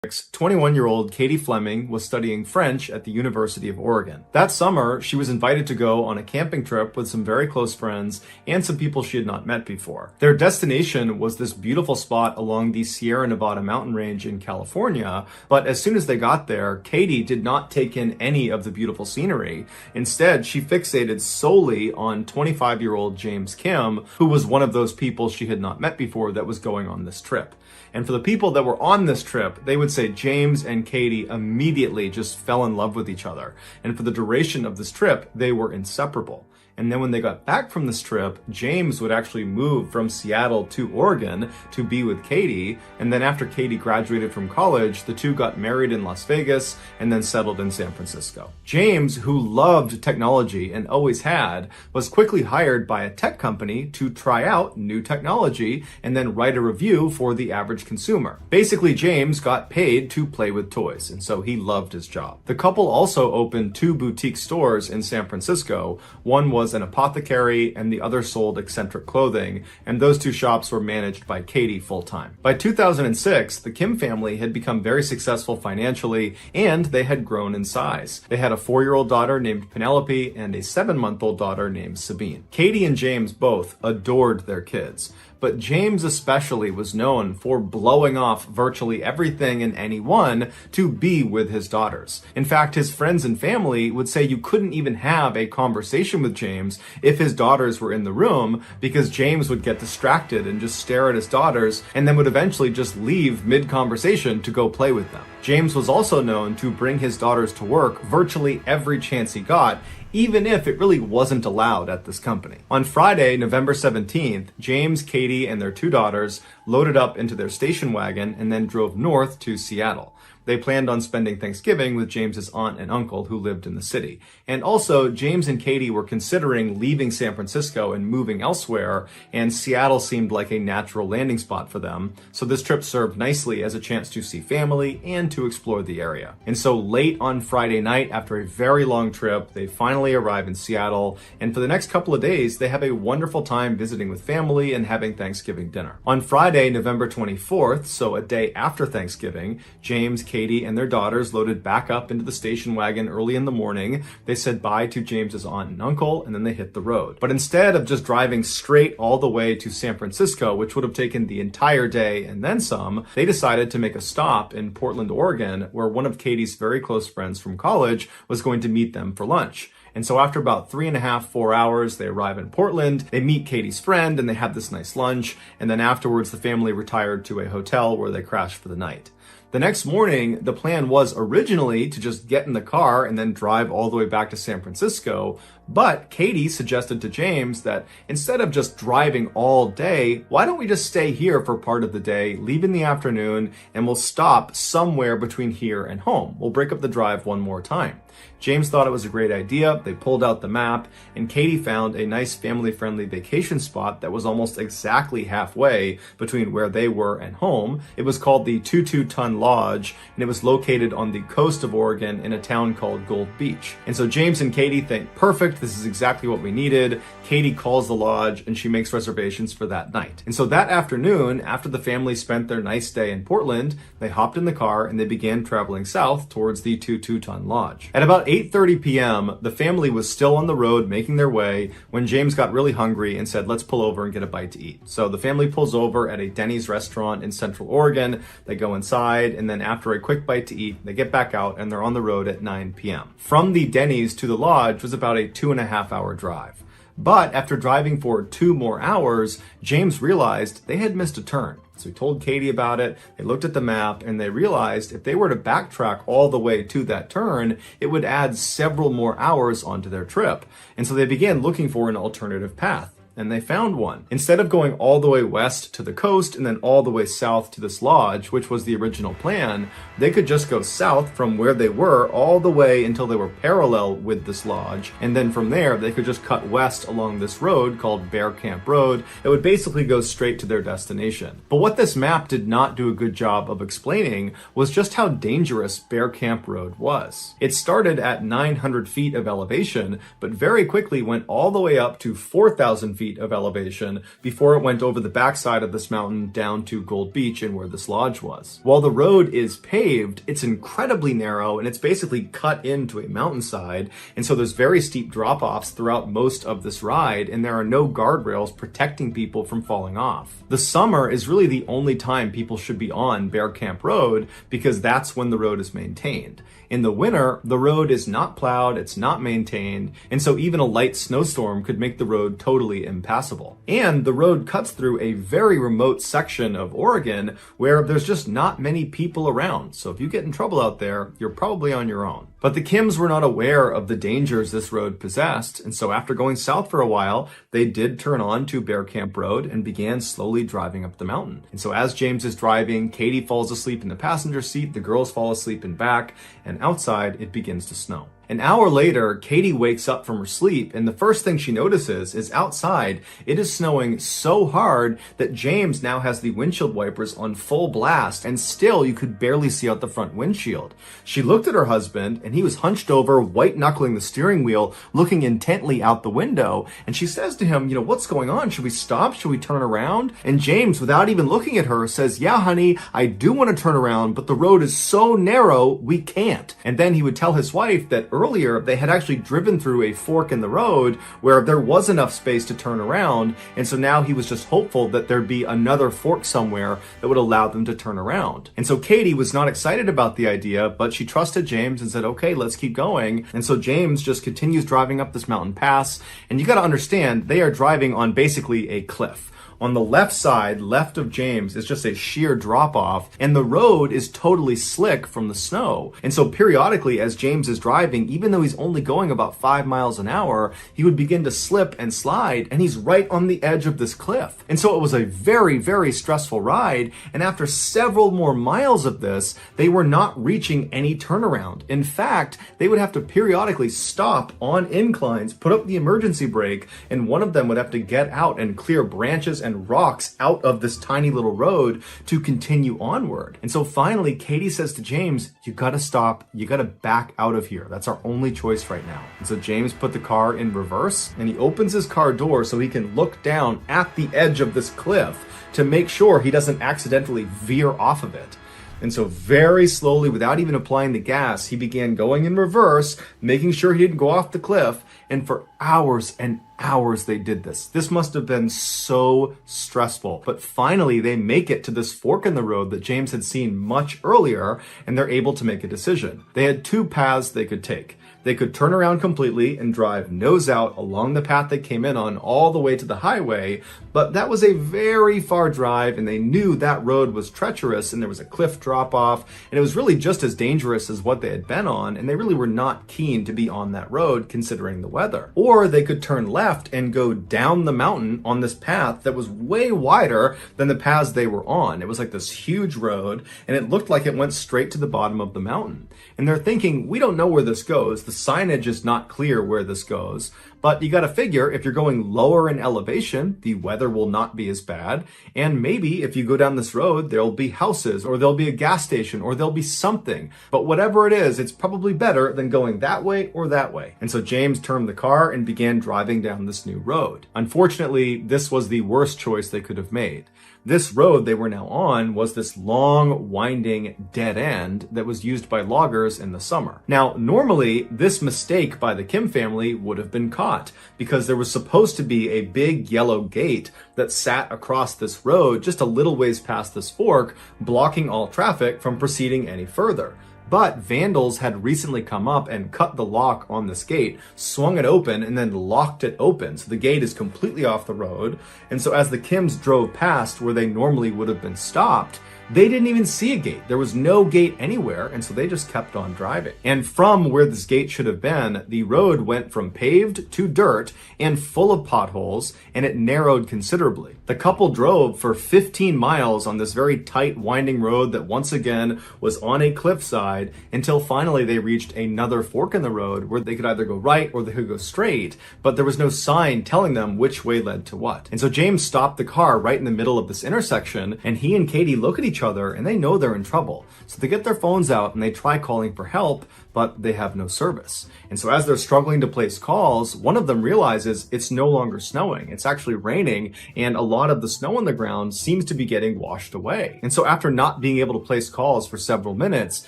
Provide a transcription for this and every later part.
21-year-old Katie Fleming was studying French at the University of Oregon. That summer, she was invited to go on a camping trip with some very close friends and some people she had not met before. Their destination was this beautiful spot along the Sierra Nevada mountain range in California, but as soon as they got there, Katie did not take in any of the beautiful scenery. Instead, she fixated solely on 25-year-old James Kim, who was one of those people she had not met before that was going on this trip. And for the people that were on this trip, they would say James and Katie immediately just fell in love with each other. And for the duration of this trip, they were inseparable. And then when they got back from this trip, James would actually move from Seattle to Oregon to be with Katie. And then after Katie graduated from college, the two got married in Las Vegas and then settled in San Francisco. James, who loved technology and always had, was quickly hired by a tech company to try out new technology and then write a review for the average consumer. Basically, James got paid to play with toys, and so he loved his job. The couple also opened 2 boutique stores in San Francisco. One was an apothecary and the other sold eccentric clothing, and those 2 shops were managed by Katie full-time. By 2006, the Kim family had become very successful financially and they had grown in size. They had a 4-year-old daughter named Penelope and a 7-month-old daughter named Sabine. Katie and James both adored their kids, but James especially was known for blowing off virtually everything and anyone to be with his daughters. In fact, his friends and family would say you couldn't even have a conversation with James if his daughters were in the room, because James would get distracted and just stare at his daughters and then would eventually just leave mid-conversation to go play with them. James was also known to bring his daughters to work virtually every chance he got, even if it really wasn't allowed at this company. On Friday, November 17th, James, Katie, and their 2 daughters loaded up into their station wagon and then drove north to Seattle. They planned on spending Thanksgiving with James's aunt and uncle who lived in the city. And also, James and Katie were considering leaving San Francisco and moving elsewhere, and Seattle seemed like a natural landing spot for them. So this trip served nicely as a chance to see family and to explore the area. And so late on Friday night, after a very long trip, they finally arrive in Seattle. And for the next couple of days, they have a wonderful time visiting with family and having Thanksgiving dinner. On Friday, November 24th, so a day after Thanksgiving, James, Katie, and their daughters loaded back up into the station wagon early in the morning. They said bye to James's aunt and uncle, and then they hit the road. But instead of just driving straight all the way to San Francisco, which would have taken the entire day and then some, they decided to make a stop in Portland, Oregon, where one of Katie's very close friends from college was going to meet them for lunch. And so after about 3.5, 4 hours, they arrive in Portland, they meet Katie's friend, and they have this nice lunch. And then afterwards, the family retired to a hotel where they crashed for the night. The next morning, the plan was originally to just get in the car and then drive all the way back to San Francisco. But Katie suggested to James that instead of just driving all day, why don't we just stay here for part of the day, leave in the afternoon, and we'll stop somewhere between here and home. We'll break up the drive one more time. James thought it was a great idea. They pulled out the map, and Katie found a nice family-friendly vacation spot that was almost exactly halfway between where they were and home. It was called the 22-Ton Lodge, and it was located on the coast of Oregon in a town called Gold Beach. And so James and Katie think, perfect, this is exactly what we needed. Katie calls the lodge, and she makes reservations for that night. And so that afternoon, after the family spent their nice day in Portland, they hopped in the car and they began traveling south towards the 22-Ton Lodge. At about 8:30 p.m., the family was still on the road making their way when James got really hungry and said, let's pull over and get a bite to eat. So the family pulls over at a Denny's restaurant in Central Oregon. They go inside, and then after a quick bite to eat, they get back out and they're on the road at 9 p.m. From the Denny's to the lodge was about a 2.5-hour drive. But after driving for 2 more hours, James realized they had missed a turn. So he told Katie about it, they looked at the map, and they realized if they were to backtrack all the way to that turn, it would add several more hours onto their trip. And so they began looking for an alternative path. And they found one. Instead of going all the way west to the coast and then all the way south to this lodge, which was the original plan, they could just go south from where they were all the way until they were parallel with this lodge. And then from there, they could just cut west along this road called Bear Camp Road. It would basically go straight to their destination. But what this map did not do a good job of explaining was just how dangerous Bear Camp Road was. It started at 900 feet of elevation, but very quickly went all the way up to 4,000 feet feet of elevation before it went over the backside of this mountain down to Gold Beach and where this lodge was. While the road is paved, it's incredibly narrow and it's basically cut into a mountainside, and so there's very steep drop-offs throughout most of this ride, and there are no guardrails protecting people from falling off. The summer is really the only time people should be on Bear Camp Road because that's when the road is maintained. In the winter, the road is not plowed, it's not maintained, and so even a light snowstorm could make the road totally impassable. And the road cuts through a very remote section of Oregon where there's just not many people around. So if you get in trouble out there, you're probably on your own. But the Kims were not aware of the dangers this road possessed, and so after going south for a while, they did turn on to Bear Camp Road and began slowly driving up the mountain. And so as James is driving, Katie falls asleep in the passenger seat, the girls fall asleep in back, and outside it begins to snow. An hour later, Katie wakes up from her sleep, and the first thing she notices is outside, it is snowing so hard that James now has the windshield wipers on full blast, and still you could barely see out the front windshield. She looked at her husband, and he was hunched over, white-knuckling the steering wheel, looking intently out the window, and she says to him, what's going on? Should we stop? Should we turn around? And James, without even looking at her, says, yeah, honey, I do want to turn around, but the road is so narrow, we can't. And then he would tell his wife that earlier they had actually driven through a fork in the road where there was enough space to turn around, and so now he was just hopeful that there'd be another fork somewhere that would allow them to turn around. And so Katie was not excited about the idea, but she trusted James and said, okay, let's keep going. And so James just continues driving up this mountain pass, and you got to understand, they are driving on basically a cliff. On the left side, left of James, is just a sheer drop-off, and the road is totally slick from the snow. And so periodically, as James is driving, even though he's only going about 5 miles an hour, he would begin to slip and slide, and he's right on the edge of this cliff. And so it was a very, very stressful ride, and after several more miles of this, they were not reaching any turnaround. In fact, they would have to periodically stop on inclines, put up the emergency brake, and one of them would have to get out and clear branches and rocks out of this tiny little road to continue onward. And so finally, Katie says to James, you gotta stop, you gotta back out of here. That's our only choice right now. And so James put the car in reverse, and he opens his car door so he can look down at the edge of this cliff to make sure he doesn't accidentally veer off of it. And so very slowly, without even applying the gas, he began going in reverse, making sure he didn't go off the cliff. And for hours and hours they did this. This must have been so stressful. But finally, they make it to this fork in the road that James had seen much earlier, and they're able to make a decision. They had two paths they could take. They could turn around completely and drive nose out along the path they came in on all the way to the highway, but that was a very far drive, and they knew that road was treacherous and there was a cliff drop off, and it was really just as dangerous as what they had been on, and they really were not keen to be on that road considering the weather. Or they could turn left and go down the mountain on this path that was way wider than the paths they were on. It was like this huge road, and it looked like it went straight to the bottom of the mountain. And they're thinking, we don't know where this goes. The signage is not clear where this goes, but you got to figure if you're going lower in elevation, the weather will not be as bad. And maybe if you go down this road, there'll be houses, or there'll be a gas station, or there'll be something. But whatever it is, it's probably better than going that way or that way. And so James turned the car and began driving down this new road. Unfortunately, this was the worst choice they could have made. This road they were now on was this long, winding dead end that was used by loggers in the summer. Now, normally, this mistake by the Kim family would have been caught because there was supposed to be a big yellow gate that sat across this road just a little ways past this fork, blocking all traffic from proceeding any further. But vandals had recently come up and cut the lock on this gate, swung it open, and then locked it open. So the gate is completely off the road. And so as the Kims drove past where they normally would have been stopped, they didn't even see a gate. There was no gate anywhere, and so they just kept on driving. And from where this gate should have been, the road went from paved to dirt and full of potholes, and it narrowed considerably. The couple drove for 15 miles on this very tight, winding road that once again was on a cliffside until finally they reached another fork in the road where they could either go right or they could go straight, but there was no sign telling them which way led to what. And so James stopped the car right in the middle of this intersection, and he and Katie look at each each other and they know they're in trouble. So they get their phones out and they try calling for help, but they have no service. And so as they're struggling to place calls, one of them realizes it's no longer snowing. It's actually raining, and a lot of the snow on the ground seems to be getting washed away. And so after not being able to place calls for several minutes,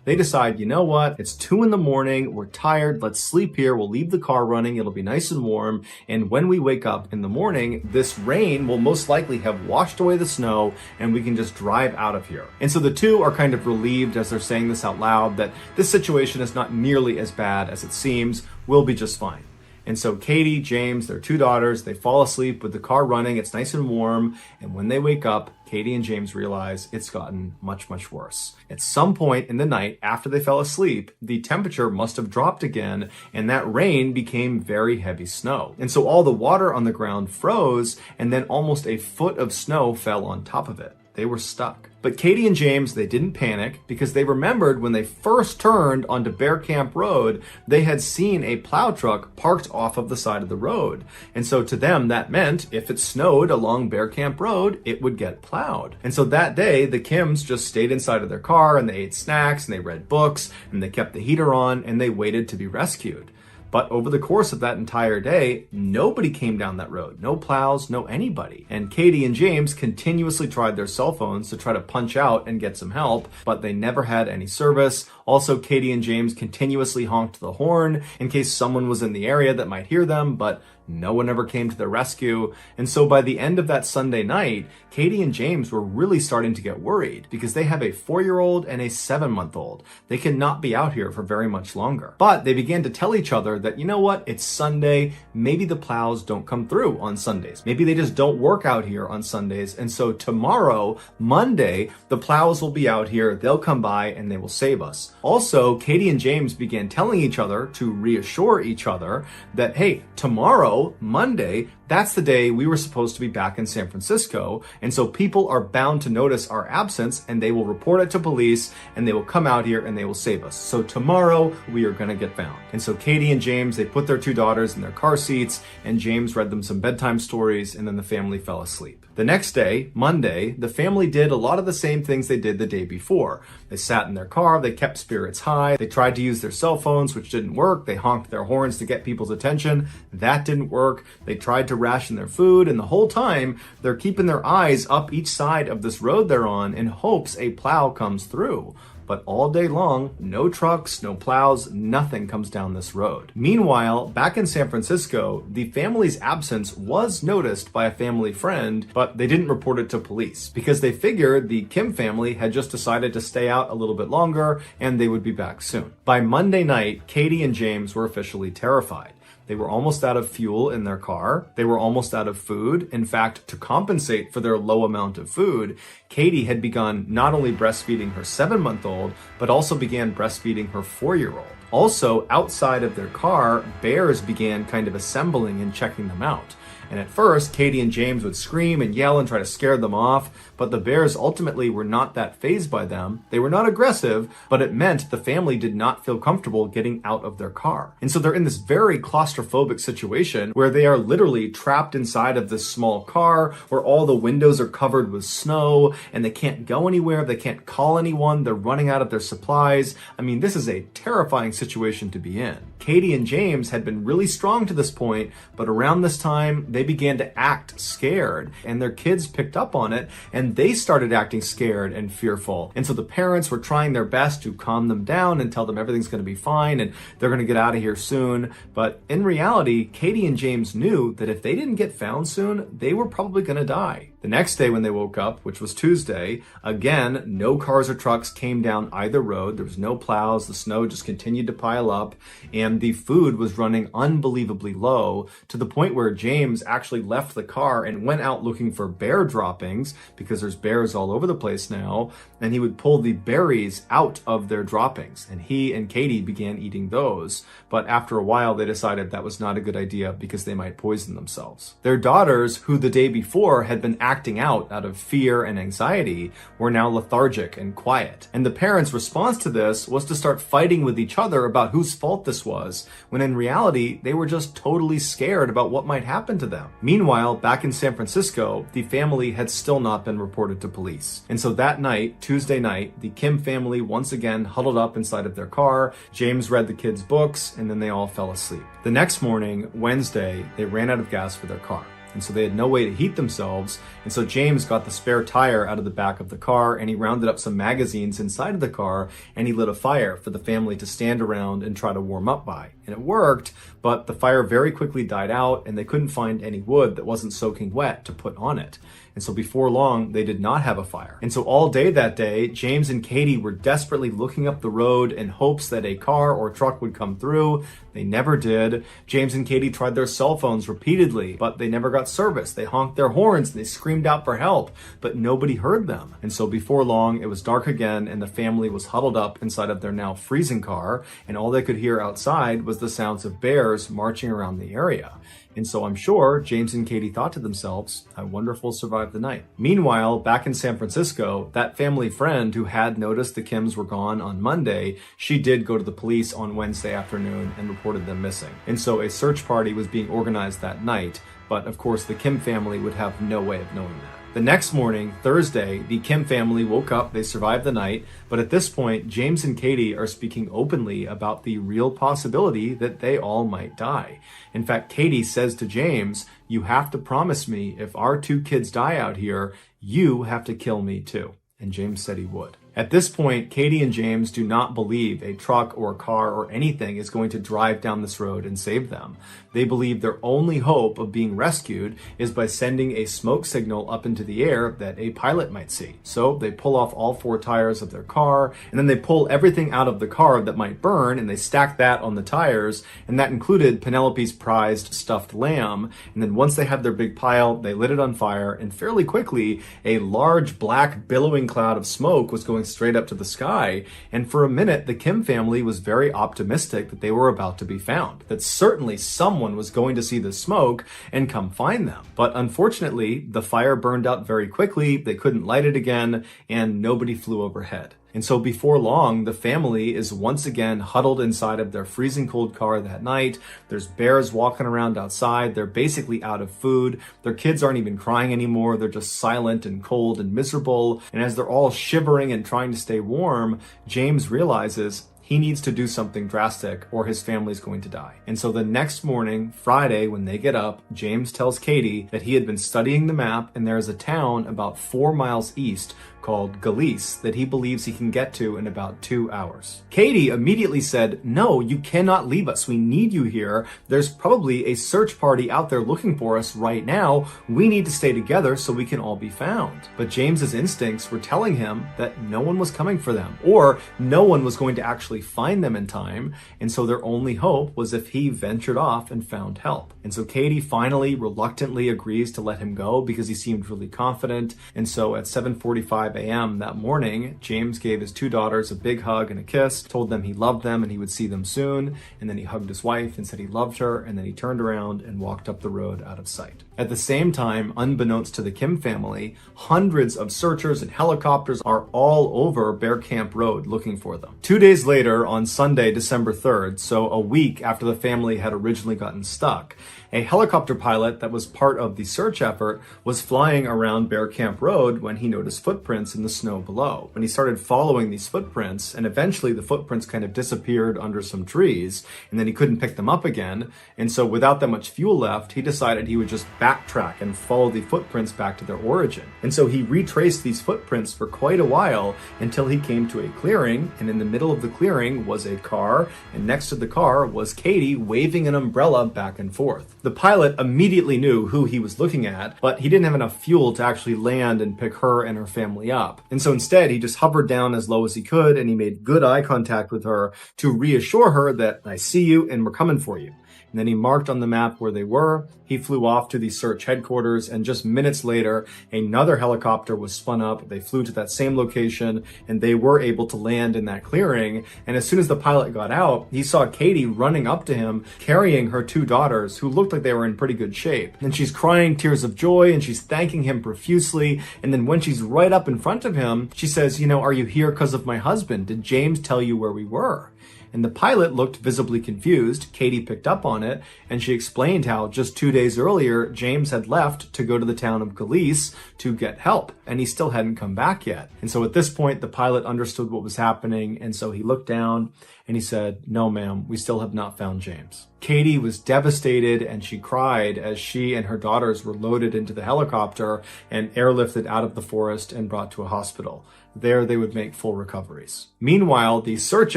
they decide, you know what? It's 2 a.m. We're tired. Let's sleep here. We'll leave the car running. It'll be nice and warm. And when we wake up in the morning, this rain will most likely have washed away the snow and we can just drive out of here. And so the two are kind of relieved as they're saying this out loud that this situation is not nearly as bad as it seems. We'll be just fine. And so Katie, James, their 2 daughters, they fall asleep with the car running. It's nice and warm. And when they wake up, Katie and James realize it's gotten much, much worse. At some point in the night after they fell asleep, the temperature must have dropped again, and that rain became very heavy snow. And so all the water on the ground froze, and then almost a foot of snow fell on top of it. They were stuck. But Katie and James, they didn't panic because they remembered when they first turned onto Bear Camp Road, they had seen a plow truck parked off of the side of the road. And so to them, that meant if it snowed along Bear Camp Road, it would get plowed. And so that day, the Kims just stayed inside of their car and they ate snacks and they read books and they kept the heater on and they waited to be rescued. But over the course of that entire day, nobody came down that road. No plows, no anybody. And Katie and James continuously tried their cell phones to try to punch out and get some help, but they never had any service. Also, Katie and James continuously honked the horn in case someone was in the area that might hear them, but no one ever came to their rescue. And so by the end of that Sunday night, Katie and James were really starting to get worried because they have a 4-year-old and a 7-month-old. They cannot be out here for very much longer. But they began to tell each other that, you know what, it's Sunday. Maybe the plows don't come through on Sundays. Maybe they just don't work out here on Sundays. And so tomorrow, Monday, the plows will be out here. They'll come by and they will save us. Also, Katie and James began telling each other to reassure each other that, hey, tomorrow, Monday, that's the day we were supposed to be back in San Francisco. And so people are bound to notice our absence and they will report it to police and they will come out here and they will save us. So tomorrow we are going to get found. And so Katie and James, they put their 2 daughters in their car seats and James read them some bedtime stories and then the family fell asleep. The next day, Monday, the family did a lot of the same things they did the day before. They sat in their car, they kept spirits high, they tried to use their cell phones, which didn't work. They honked their horns to get people's attention. That didn't work. They tried to ration their food, and the whole time, they're keeping their eyes up each side of this road they're on in hopes a plow comes through. But all day long, no trucks, no plows, nothing comes down this road. Meanwhile, back in San Francisco, the family's absence was noticed by a family friend, but they didn't report it to police because they figured the Kim family had just decided to stay out a little bit longer and they would be back soon. By Monday night, Katie and James were officially terrified. They were almost out of fuel in their car. They were almost out of food. In fact, to compensate for their low amount of food, Katie had begun not only breastfeeding her 7-month-old, but also began breastfeeding her 4-year-old. Also, outside of their car, bears began kind of assembling and checking them out. And at first, Katie and James would scream and yell and try to scare them off, but the bears ultimately were not that fazed by them. They were not aggressive, but it meant the family did not feel comfortable getting out of their car. And so they're in this very claustrophobic situation where they are literally trapped inside of this small car where all the windows are covered with snow and they can't go anywhere. They can't call anyone. They're running out of their supplies. I mean, this is a terrifying situation to be in. Katie and James had been really strong to this point, but around this time, they began to act scared, and their kids picked up on it, and they started acting scared and fearful. And so the parents were trying their best to calm them down and tell them everything's going to be fine and they're going to get out of here soon. But in reality, Katie and James knew that if they didn't get found soon, they were probably going to die. The next day when they woke up, which was Tuesday, again, no cars or trucks came down either road. There was no plows. The snow just continued to pile up, and the food was running unbelievably low to the point where James actually left the car and went out looking for bear droppings because there's bears all over the place now, and he would pull the berries out of their droppings, and he and Katie began eating those. But after a while, they decided that was not a good idea because they might poison themselves. Their daughters, who the day before had been acting out of fear and anxiety were now lethargic and quiet. And the parents' response to this was to start fighting with each other about whose fault this was, when in reality, they were just totally scared about what might happen to them. Meanwhile, back in San Francisco, the family had still not been reported to police. And so that night, Tuesday night, the Kim family once again huddled up inside of their car. James read the kids' books, and then they all fell asleep. The next morning, Wednesday, they ran out of gas for their car. And so they had no way to heat themselves. And so James got the spare tire out of the back of the car, and he rounded up some magazines inside of the car, and he lit a fire for the family to stand around and try to warm up by. And it worked, but the fire very quickly died out, and they couldn't find any wood that wasn't soaking wet to put on it. And so before long, they did not have a fire. And so all day that day, James and Katie were desperately looking up the road in hopes that a car or truck would come through. They never did. James and Katie tried their cell phones repeatedly, but they never got service. They honked their horns and they screamed out for help, but nobody heard them. And so before long, it was dark again, and the family was huddled up inside of their now freezing car, and all they could hear outside was the sounds of bears marching around the area. And so I'm sure James and Katie thought to themselves, I wonder if we'll survive the night. Meanwhile, back in San Francisco, that family friend who had noticed the Kims were gone on Monday, she did go to the police on Wednesday afternoon and reported them missing. And so a search party was being organized that night, but of course the Kim family would have no way of knowing that. The next morning, Thursday, the Kim family woke up, they survived the night, but at this point, James and Katie are speaking openly about the real possibility that they all might die. In fact, Katie says to James, you have to promise me if our two kids die out here, you have to kill me too. And James said he would. At this point, Katie and James do not believe a truck or a car or anything is going to drive down this road and save them. They believe their only hope of being rescued is by sending a smoke signal up into the air that a pilot might see. So they pull off all four tires of their car, and then they pull everything out of the car that might burn, and they stack that on the tires, and that included Penelope's prized stuffed lamb. And then once they had their big pile, they lit it on fire, and fairly quickly, a large black billowing cloud of smoke was going straight up to the sky. And for a minute, the Kim family was very optimistic that they were about to be found, that certainly someone was going to see the smoke and come find them. But unfortunately, the fire burned out very quickly, they couldn't light it again, and nobody flew overhead. And so before long, the family is once again huddled inside of their freezing cold car that night. There's bears walking around outside. They're basically out of food. Their kids aren't even crying anymore. They're just silent and cold and miserable. And as they're all shivering and trying to stay warm, James realizes he needs to do something drastic or his family's going to die. And so the next morning, Friday, when they get up, James tells Katie that he had been studying the map and there is a town about 4 miles east called Galice that he believes he can get to in about 2 hours. Katie immediately said, no, you cannot leave us. We need you here. There's probably a search party out there looking for us right now. We need to stay together so we can all be found. But James's instincts were telling him that no one was coming for them, or no one was going to actually find them in time. And so their only hope was if he ventured off and found help. And so Katie finally reluctantly agrees to let him go because he seemed really confident. And so at 7:45 a.m. that morning, James gave his two daughters a big hug and a kiss, told them he loved them and he would see them soon, and then he hugged his wife and said he loved her, and then he turned around and walked up the road out of sight. At the same time, unbeknownst to the Kim family, hundreds of searchers and helicopters are all over Bear Camp Road looking for them. 2 days later, on Sunday, December 3rd, so a week after the family had originally gotten stuck, a helicopter pilot that was part of the search effort was flying around Bear Camp Road when he noticed footprints in the snow below. When he started following these footprints, and eventually the footprints kind of disappeared under some trees, and then he couldn't pick them up again, and so without that much fuel left, he decided he would just backtrack and follow the footprints back to their origin. And so he retraced these footprints for quite a while until he came to a clearing, and in the middle of the clearing was a car, and next to the car was Katie waving an umbrella back and forth. The pilot immediately knew who he was looking at, but he didn't have enough fuel to actually land and pick her and her family up. And so instead, he just hovered down as low as he could, and he made good eye contact with her to reassure her that I see you and we're coming for you. And then he marked on the map where they were. He flew off to the search headquarters, and just minutes later, another helicopter was spun up. They flew to that same location, and they were able to land in that clearing. And as soon as the pilot got out, he saw Katie running up to him, carrying her two daughters, who looked like they were in pretty good shape. And she's crying tears of joy, and she's thanking him profusely. And then when she's right up in front of him, she says, are you here because of my husband? Did James tell you where we were? And the pilot looked visibly confused. Katie picked up on it, and she explained how just 2 days earlier, James had left to go to the town of Galice to get help, and he still hadn't come back yet. And so at this point, the pilot understood what was happening, and so he looked down and he said, "No, ma'am, we still have not found James." Katie was devastated, and she cried as she and her daughters were loaded into the helicopter and airlifted out of the forest and brought to a hospital. There they would make full recoveries. Meanwhile, the search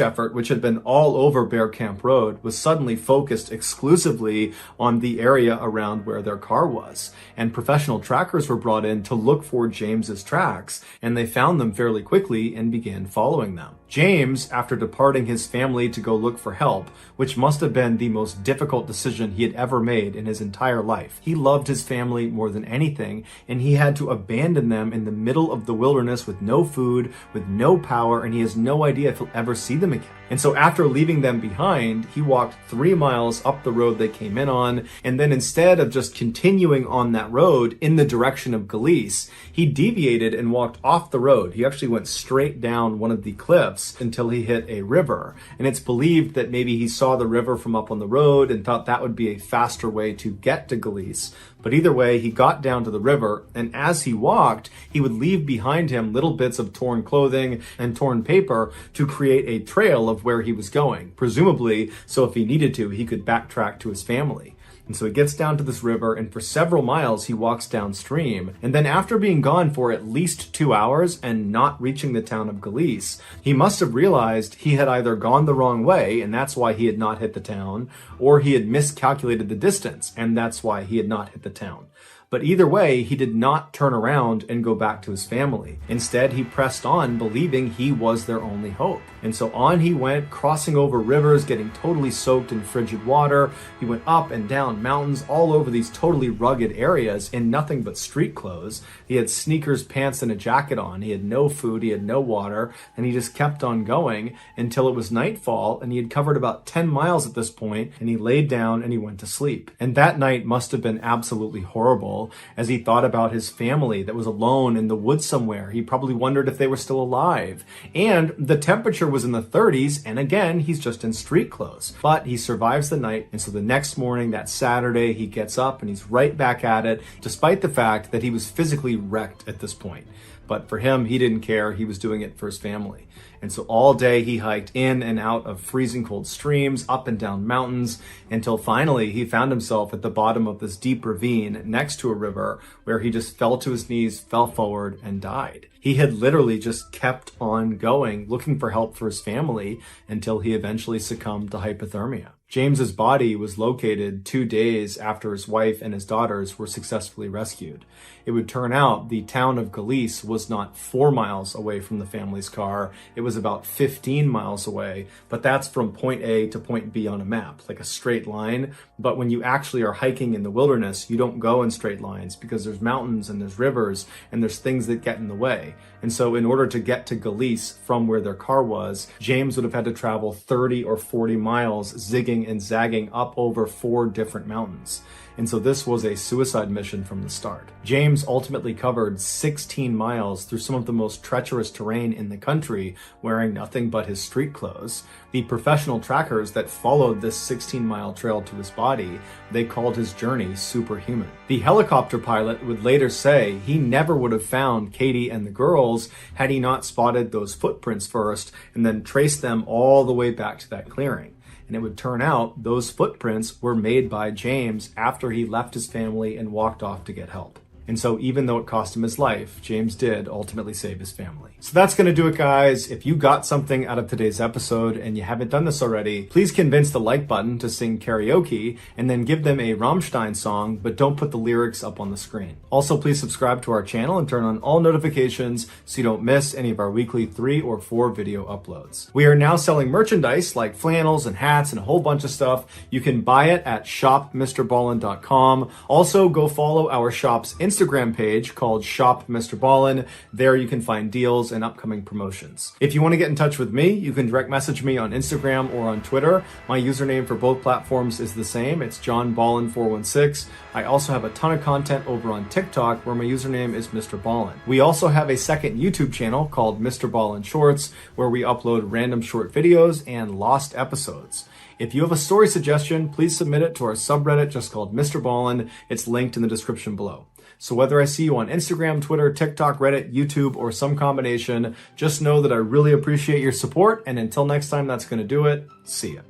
effort, which had been all over Bear Camp Road, was suddenly focused exclusively on the area around where their car was. And professional trackers were brought in to look for James's tracks, and they found them fairly quickly and began following them. James, after departing his family to go look for help, which must have been the most difficult decision he had ever made in his entire life. He loved his family more than anything, and he had to abandon them in the middle of the wilderness with no food, with no power, and he has no idea if he'll ever see them again. And so after leaving them behind, he walked 3 miles up the road they came in on, and then instead of just continuing on that road in the direction of Galice, he deviated and walked off the road. He actually went straight down one of the cliffs until he hit a river. And it's believed that maybe he saw the river from up on the road and thought that would be a faster way to get to Galice. But either way, he got down to the river, and as he walked, he would leave behind him little bits of torn clothing and torn paper to create a trail of where he was going, presumably so if he needed to, he could backtrack to his family. And so he gets down to this river, and for several miles he walks downstream. And then after being gone for at least 2 hours and not reaching the town of Galice, he must have realized he had either gone the wrong way, and that's why he had not hit the town, or he had miscalculated the distance, and that's why he had not hit the town. But either way, he did not turn around and go back to his family. Instead, he pressed on, believing he was their only hope. And so on he went, crossing over rivers, getting totally soaked in frigid water. He went up and down mountains all over these totally rugged areas in nothing but street clothes. He had sneakers, pants, and a jacket on. He had no food, he had no water, and he just kept on going until it was nightfall, and he had covered about 10 miles at this point, and he laid down and he went to sleep. And that night must have been absolutely horrible as he thought about his family that was alone in the woods somewhere. He probably wondered if they were still alive. And the temperature was in the 30s, and again, he's just in street clothes. But he survives the night, and so the next morning, that Saturday, he gets up and he's right back at it, despite the fact that he was physically wrecked at this point. But for him, he didn't care. He was doing it for his family. And so all day he hiked in and out of freezing cold streams, up and down mountains, until finally he found himself at the bottom of this deep ravine next to a river where he just fell to his knees, fell forward, and died. He had literally just kept on going, looking for help for his family until he eventually succumbed to hypothermia. James's body was located 2 days after his wife and his daughters were successfully rescued. It would turn out the town of Galice was not 4 miles away from the family's car. It was about 15 miles away, but that's from point A to point B on a map, like a straight line. But when you actually are hiking in the wilderness, you don't go in straight lines because there's mountains and there's rivers and there's things that get in the way. And so in order to get to Galice from where their car was, James would have had to travel 30 or 40 miles, zigging and zagging up over 4 different mountains. And so this was a suicide mission from the start. James ultimately covered 16 miles through some of the most treacherous terrain in the country, wearing nothing but his street clothes. The professional trackers that followed this 16-mile trail to his body, they called his journey superhuman. The helicopter pilot would later say he never would have found Katie and the girls had he not spotted those footprints first and then traced them all the way back to that clearing. And it would turn out those footprints were made by James after he left his family and walked off to get help. And so even though it cost him his life, James did ultimately save his family. So that's going to do it, guys. If you got something out of today's episode and you haven't done this already, please convince the like button to sing karaoke and then give them a Rammstein song, but don't put the lyrics up on the screen. Also, please subscribe to our channel and turn on all notifications so you don't miss any of our weekly 3 or 4 video uploads. We are now selling merchandise like flannels and hats and a whole bunch of stuff. You can buy it at shopmrballen.com. Also, go follow our shop's Instagram page called Shop Mr. Ballen. There you can find deals and upcoming promotions. If you want to get in touch with me, you can direct message me on Instagram or on Twitter. My username for both platforms is the same. It's JohnBallen416. I also have a ton of content over on TikTok where my username is MrBallen. We also have a second YouTube channel called MrBallen Shorts where we upload random short videos and lost episodes. If you have a story suggestion, please submit it to our subreddit just called MrBallen. It's linked in the description below. So whether I see you on Instagram, Twitter, TikTok, Reddit, YouTube, or some combination, just know that I really appreciate your support. And until next time, that's going to do it. See ya.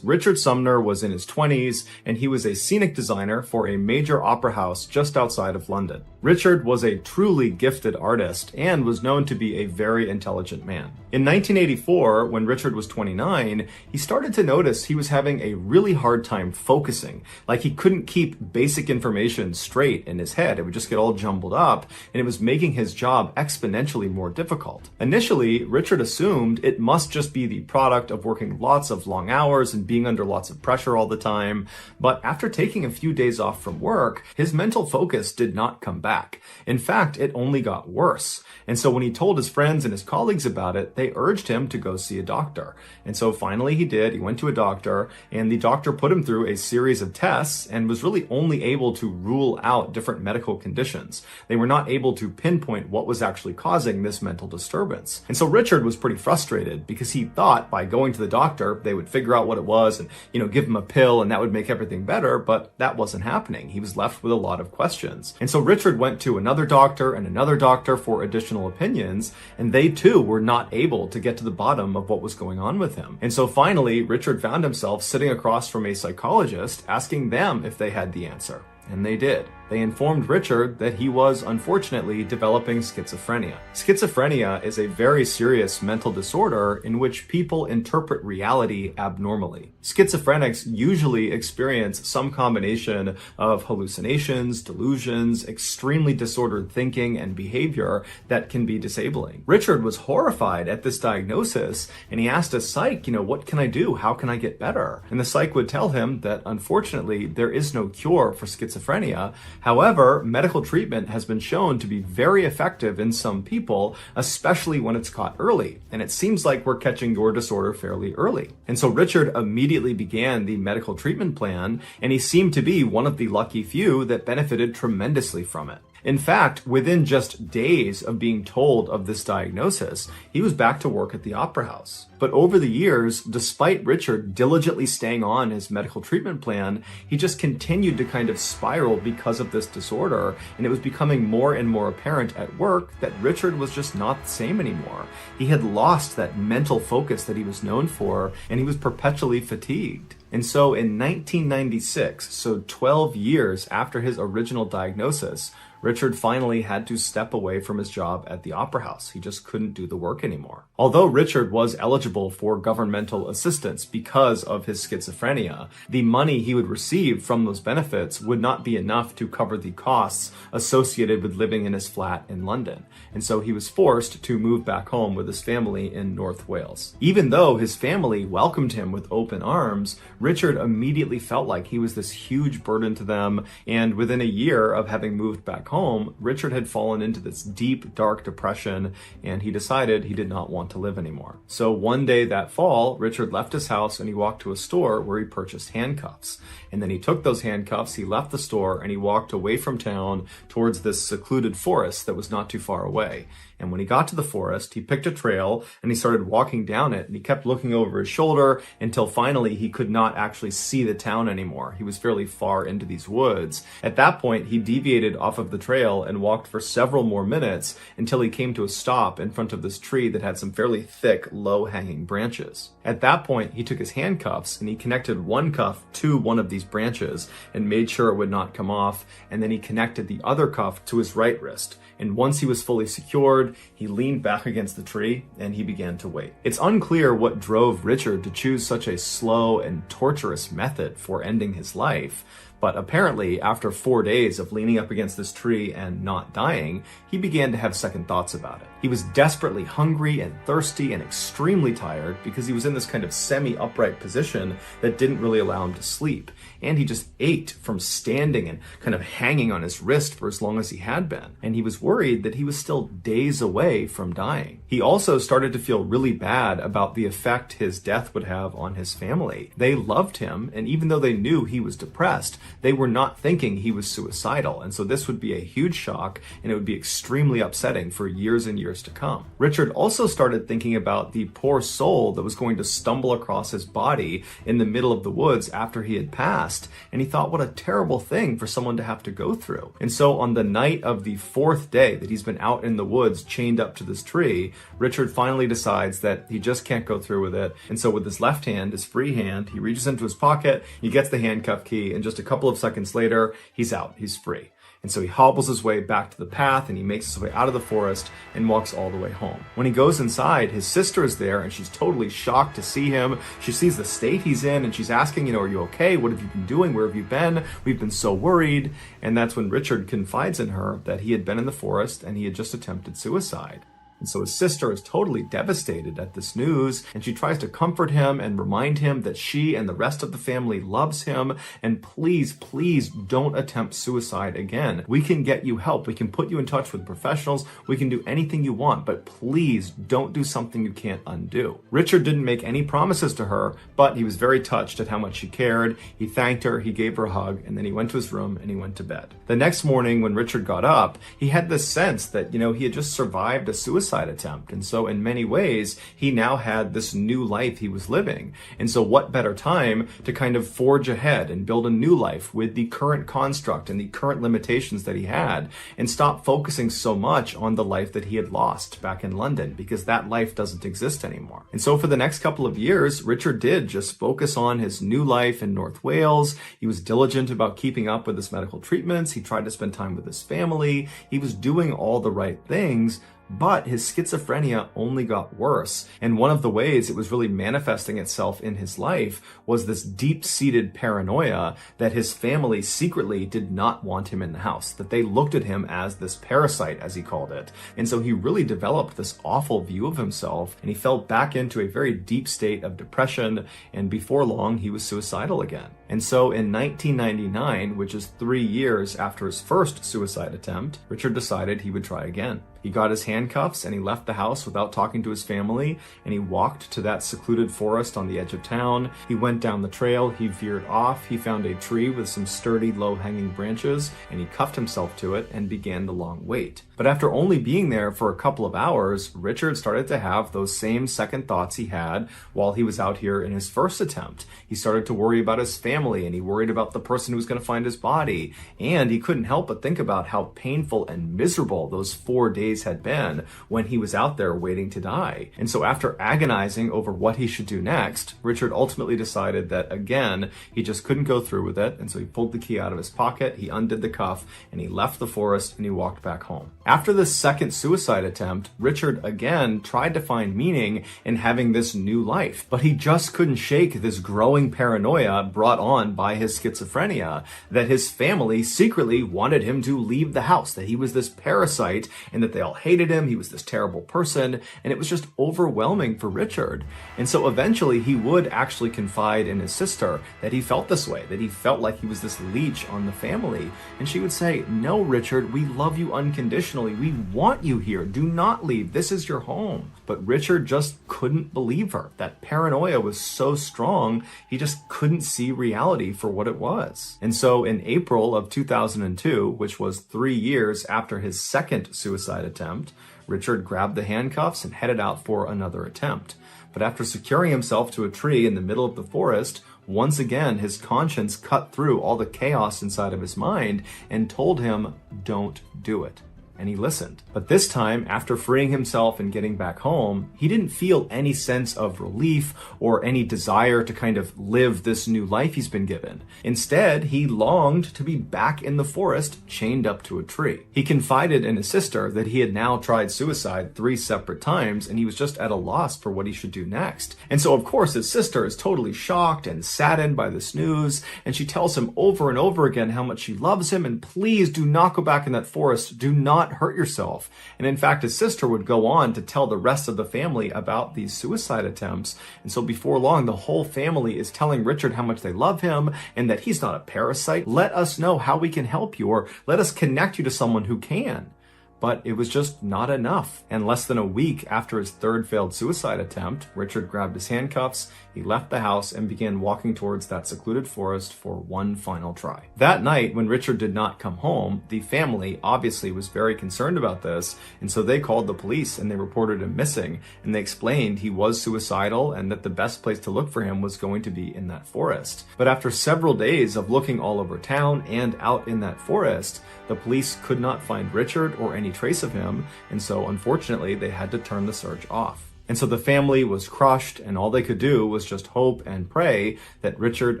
Richard Sumner was in his 20s, and he was a scenic designer for a major opera house just outside of London. Richard was a truly gifted artist and was known to be a very intelligent man. In 1984, when Richard was 29, he started to notice he was having a really hard time focusing. Like he couldn't keep basic information straight in his head. It would just get all jumbled up, and it was making his job exponentially more difficult. Initially, Richard assumed it must just be the product of working lots of long hours and being under lots of pressure all the time. But after taking a few days off from work, his mental focus did not come back. In fact, it only got worse. And so when he told his friends and his colleagues about it, they urged him to go see a doctor. And so finally he did. He went to a doctor, and the doctor put him through a series of tests and was really only able to rule out different medical conditions. They were not able to pinpoint what was actually causing this mental disturbance. And so Richard was pretty frustrated because he thought by going to the doctor, they would figure out what it was and, give him a pill and that would make everything better, but that wasn't happening. He was left with a lot of questions. And so Richard went to another doctor and another doctor for additional opinions, and they too were not able to get to the bottom of what was going on with him. And so finally, Richard found himself sitting across from a psychologist asking them if they had the answer. And they did. They informed Richard that he was unfortunately developing schizophrenia. Schizophrenia is a very serious mental disorder in which people interpret reality abnormally. Schizophrenics usually experience some combination of hallucinations, delusions, extremely disordered thinking and behavior that can be disabling. Richard was horrified at this diagnosis, and he asked a psych, what can I do? How can I get better? And the psych would tell him that unfortunately there is no cure for schizophrenia. However, medical treatment has been shown to be very effective in some people, especially when it's caught early. And it seems like we're catching your disorder fairly early. And so Richard immediately began the medical treatment plan, and he seemed to be one of the lucky few that benefited tremendously from it. In fact, within just days of being told of this diagnosis, he was back to work at the opera house. But over the years, despite Richard diligently staying on his medical treatment plan, he just continued to kind of spiral because of this disorder, and it was becoming more and more apparent at work that Richard was just not the same anymore. He had lost that mental focus that he was known for, and he was perpetually fatigued. And so in 1996, so 12 years after his original diagnosis, Richard finally had to step away from his job at the opera house. He just couldn't do the work anymore. Although Richard was eligible for governmental assistance because of his schizophrenia, the money he would receive from those benefits would not be enough to cover the costs associated with living in his flat in London. And so he was forced to move back home with his family in North Wales. Even though his family welcomed him with open arms, Richard immediately felt like he was this huge burden to them, and within a year of having moved back home, Richard had fallen into this deep, dark depression, and he decided he did not want to live anymore. So one day that fall, Richard left his house and he walked to a store where he purchased handcuffs. And then he took those handcuffs, he left the store, and he walked away from town towards this secluded forest that was not too far away. And when he got to the forest, he picked a trail and he started walking down it, and he kept looking over his shoulder until finally he could not actually see the town anymore. He was fairly far into these woods. At that point, he deviated off of the trail and walked for several more minutes until he came to a stop in front of this tree that had some fairly thick, low-hanging branches. At that point, he took his handcuffs and he connected one cuff to one of these branches and made sure it would not come off, and then he connected the other cuff to his right wrist. And once he was fully secured, he leaned back against the tree and he began to wait. It's unclear what drove Richard to choose such a slow and torturous method for ending his life, but apparently after 4 days of leaning up against this tree and not dying, he began to have second thoughts about it. He was desperately hungry and thirsty and extremely tired because he was in this kind of semi-upright position that didn't really allow him to sleep. And he just ached from standing and kind of hanging on his wrist for as long as he had been. And he was worried that he was still days away from dying. He also started to feel really bad about the effect his death would have on his family. They loved him, and even though they knew he was depressed, they were not thinking he was suicidal. And so this would be a huge shock, and it would be extremely upsetting for years and years to come. Richard also started thinking about the poor soul that was going to stumble across his body in the middle of the woods after he had passed, and he thought what a terrible thing for someone to have to go through. And so on the night of the 4th day that he's been out in the woods chained up to this tree, Richard finally decides that he just can't go through with it. And so with his left hand, his free hand, he reaches into his pocket, he gets the handcuff key, and just a couple of seconds later, he's out, he's free. And so he hobbles his way back to the path and he makes his way out of the forest and walks all the way home. When he goes inside, his sister is there and she's totally shocked to see him. She sees the state he's in and she's asking, are you okay? What have you been doing? Where have you been? We've been so worried. And that's when Richard confides in her that he had been in the forest and he had just attempted suicide. And so his sister is totally devastated at this news, and she tries to comfort him and remind him that she and the rest of the family loves him, and please, please don't attempt suicide again. We can get you help. We can put you in touch with professionals. We can do anything you want, but please don't do something you can't undo. Richard didn't make any promises to her, but he was very touched at how much she cared. He thanked her, he gave her a hug, and then he went to his room and he went to bed. The next morning when Richard got up, he had this sense that, he had just survived a suicide attempt. And so in many ways, he now had this new life he was living. And so what better time to kind of forge ahead and build a new life with the current construct and the current limitations that he had, and stop focusing so much on the life that he had lost back in London, because that life doesn't exist anymore. And so for the next couple of years, Richard did just focus on his new life in North Wales. He was diligent about keeping up with his medical treatments. He tried to spend time with his family. He was doing all the right things, but his schizophrenia only got worse. And one of the ways it was really manifesting itself in his life was this deep-seated paranoia that his family secretly did not want him in the house, that they looked at him as this parasite, as he called it. And so he really developed this awful view of himself, and he fell back into a very deep state of depression, and before long, he was suicidal again. And so in 1999, which is 3 years after his first suicide attempt, Richard decided he would try again. He got his handcuffs and he left the house without talking to his family, and he walked to that secluded forest on the edge of town. He went down the trail, he veered off, he found a tree with some sturdy low-hanging branches, and he cuffed himself to it and began the long wait. But after only being there for a couple of hours, Richard started to have those same second thoughts he had while he was out here in his first attempt. He started to worry about his family, and he worried about the person who was going to find his body, and he couldn't help but think about how painful and miserable those 4 days had been when he was out there waiting to die. And so after agonizing over what he should do next, Richard ultimately decided that again, he just couldn't go through with it. And so he pulled the key out of his pocket, he undid the cuff, and he left the forest and he walked back home. After this second suicide attempt, Richard again tried to find meaning in having this new life, but he just couldn't shake this growing paranoia brought on by his schizophrenia that his family secretly wanted him to leave the house, that he was this parasite and that they all hated him, he was this terrible person, and it was just overwhelming for Richard. And so eventually he would actually confide in his sister that he felt this way, that he felt like he was this leech on the family. And she would say, "No, Richard, we love you unconditionally. We want you here. Do not leave. This is your home." But Richard just couldn't believe her. That paranoia was so strong, he just couldn't see reality for what it was. And so in April of 2002, which was 3 years after his second suicide attempt, Richard grabbed the handcuffs and headed out for another attempt. But after securing himself to a tree in the middle of the forest, once again, his conscience cut through all the chaos inside of his mind and told him, don't do it. And he listened. But this time, after freeing himself and getting back home, he didn't feel any sense of relief or any desire to kind of live this new life he's been given. Instead, he longed to be back in the forest, chained up to a tree. He confided in his sister that he had now tried suicide 3 separate times, and he was just at a loss for what he should do next. And so, of course, his sister is totally shocked and saddened by this news, and she tells him over and over again how much she loves him, and please do not go back in that forest. Do not hurt yourself. And in fact, his sister would go on to tell the rest of the family about these suicide attempts. And so before long, the whole family is telling Richard how much they love him and that he's not a parasite. Let us know how we can help you, or let us connect you to someone who can. But it was just not enough. And less than a week after his 3rd failed suicide attempt, Richard grabbed his handcuffs, he left the house, and began walking towards that secluded forest for one final try. That night, when Richard did not come home, the family obviously was very concerned about this, and so they called the police and they reported him missing, and they explained he was suicidal and that the best place to look for him was going to be in that forest. But after several days of looking all over town and out in that forest, the police could not find Richard or any trace of him, and so unfortunately they had to turn the search off. And so the family was crushed, and all they could do was just hope and pray that Richard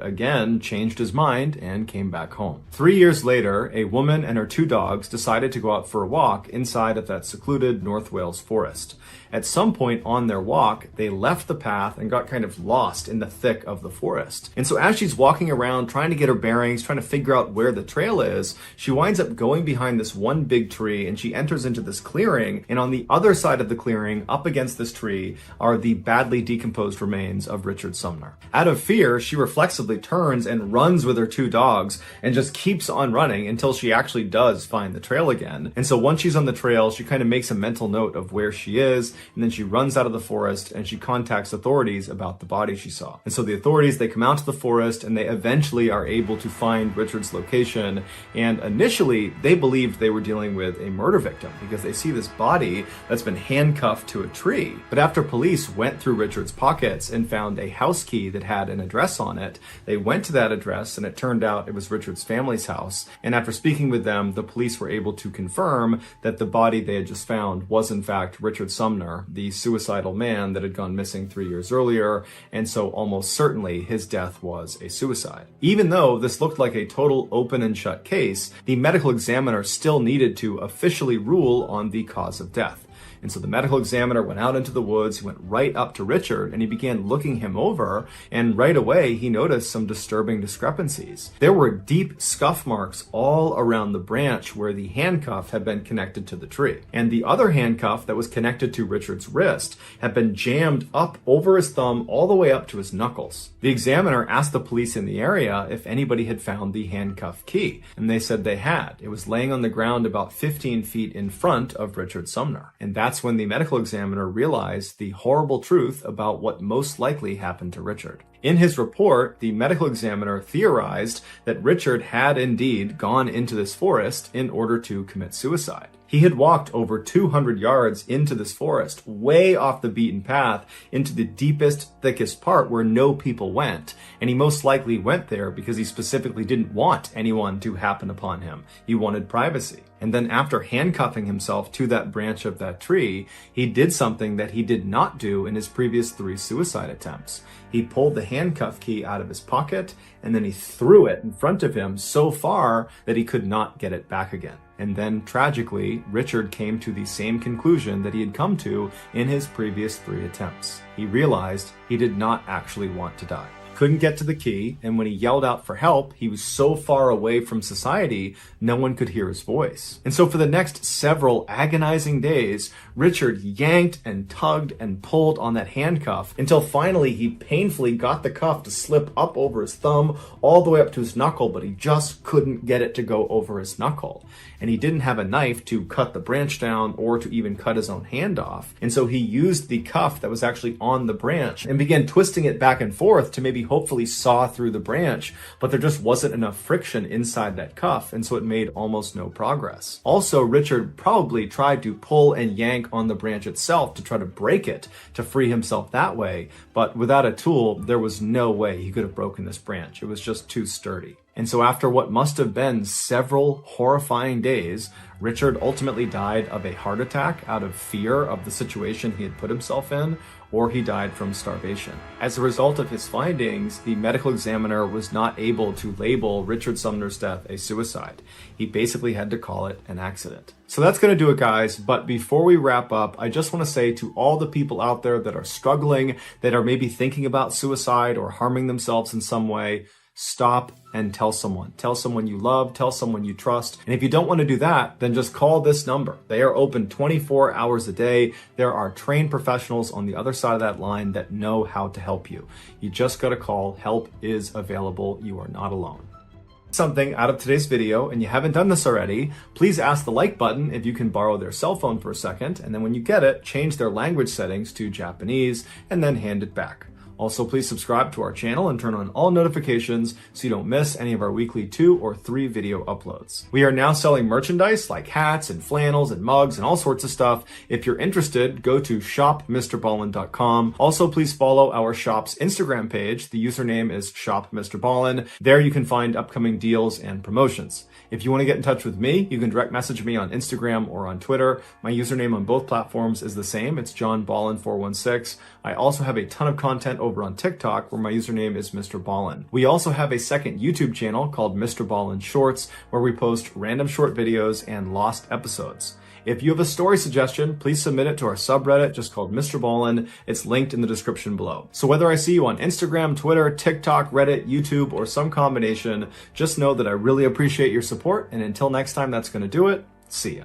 again changed his mind and came back home. 3 years later, a woman and her 2 dogs decided to go out for a walk inside of that secluded North Wales forest. At some point on their walk, they left the path and got kind of lost in the thick of the forest. And so as she's walking around trying to get her bearings, trying to figure out where the trail is, she winds up going behind this one big tree, and she enters into this clearing, and on the other side of the clearing, up against this tree, are the badly decomposed remains of Richard Sumner. Out of fear, she reflexively turns and runs with her 2 dogs and just keeps on running until she actually does find the trail again. And so once she's on the trail, she kind of makes a mental note of where she is, and then she runs out of the forest and she contacts authorities about the body she saw. And so the authorities, they come out to the forest and they eventually are able to find Richard's location. And initially, they believed they were dealing with a murder victim because they see this body that's been handcuffed to a tree. But after police went through Richard's pockets and found a house key that had an address on it, they went to that address and it turned out it was Richard's family's house. And after speaking with them, the police were able to confirm that the body they had just found was in fact Richard Sumner, the suicidal man that had gone missing 3 years earlier, and so almost certainly his death was a suicide. Even though this looked like a total open and shut case, the medical examiner still needed to officially rule on the cause of death. And so the medical examiner went out into the woods, he went right up to Richard, and he began looking him over, and right away he noticed some disturbing discrepancies. There were deep scuff marks all around the branch where the handcuff had been connected to the tree. And the other handcuff that was connected to Richard's wrist had been jammed up over his thumb all the way up to his knuckles. The examiner asked the police in the area if anybody had found the handcuff key, and they said they had. It was laying on the ground about 15 feet in front of Richard Sumner. And that's when the medical examiner realized the horrible truth about what most likely happened to Richard. In his report, the medical examiner theorized that Richard had indeed gone into this forest in order to commit suicide. He had walked over 200 yards into this forest, way off the beaten path, into the deepest, thickest part where no people went. And he most likely went there because he specifically didn't want anyone to happen upon him. He wanted privacy. And then after handcuffing himself to that branch of that tree, he did something that he did not do in his previous 3 suicide attempts. He pulled the handcuff key out of his pocket, and then he threw it in front of him so far that he could not get it back again. And then, tragically, Richard came to the same conclusion that he had come to in his previous 3 attempts. He realized he did not actually want to die. Couldn't get to the key, and when he yelled out for help, he was so far away from society, no one could hear his voice. And so for the next several agonizing days, Richard yanked and tugged and pulled on that handcuff until finally he painfully got the cuff to slip up over his thumb all the way up to his knuckle, but he just couldn't get it to go over his knuckle. And he didn't have a knife to cut the branch down or to even cut his own hand off. And so he used the cuff that was actually on the branch and began twisting it back and forth to maybe hopefully saw through the branch, but there just wasn't enough friction inside that cuff, and so it made almost no progress. Also, Richard probably tried to pull and yank on the branch itself to try to break it, to free himself that way, but without a tool, there was no way he could have broken this branch. It was just too sturdy. And so after what must have been several horrifying days, Richard ultimately died of a heart attack out of fear of the situation he had put himself in, or he died from starvation. As a result of his findings, the medical examiner was not able to label Richard Sumner's death a suicide. He basically had to call it an accident. So that's going to do it, guys. But before we wrap up, I just want to say to all the people out there that are struggling, that are maybe thinking about suicide or harming themselves in some way, stop and tell someone. Tell someone you love, tell someone you trust. And if you don't want to do that, then just call this number. They are open 24 hours a day. There are trained professionals on the other side of that line that know how to help you. You just got to call. Help is available. You are not alone. Something out of today's video and you haven't done this already, please ask the like button if you can borrow their cell phone for a second, and then when you get it, change their language settings to Japanese and then hand it back. Also, please subscribe to our channel and turn on all notifications so you don't miss any of our weekly 2 or 3 video uploads. We are now selling merchandise like hats and flannels and mugs and all sorts of stuff. If you're interested, go to shopmrballen.com. Also, please follow our shop's Instagram page. The username is shopmrballen. There you can find upcoming deals and promotions. If you want to get in touch with me, you can direct message me on Instagram or on Twitter. My username on both platforms is the same. It's johnballen416. I also have a ton of content over on TikTok where my username is MrBallen. We also have a second YouTube channel called MrBallen Shorts where we post random short videos and lost episodes. If you have a story suggestion, please submit it to our subreddit just called MrBallen. It's linked in the description below. So whether I see you on Instagram, Twitter, TikTok, Reddit, YouTube, or some combination, just know that I really appreciate your support. And until next time, that's going to do it. See ya.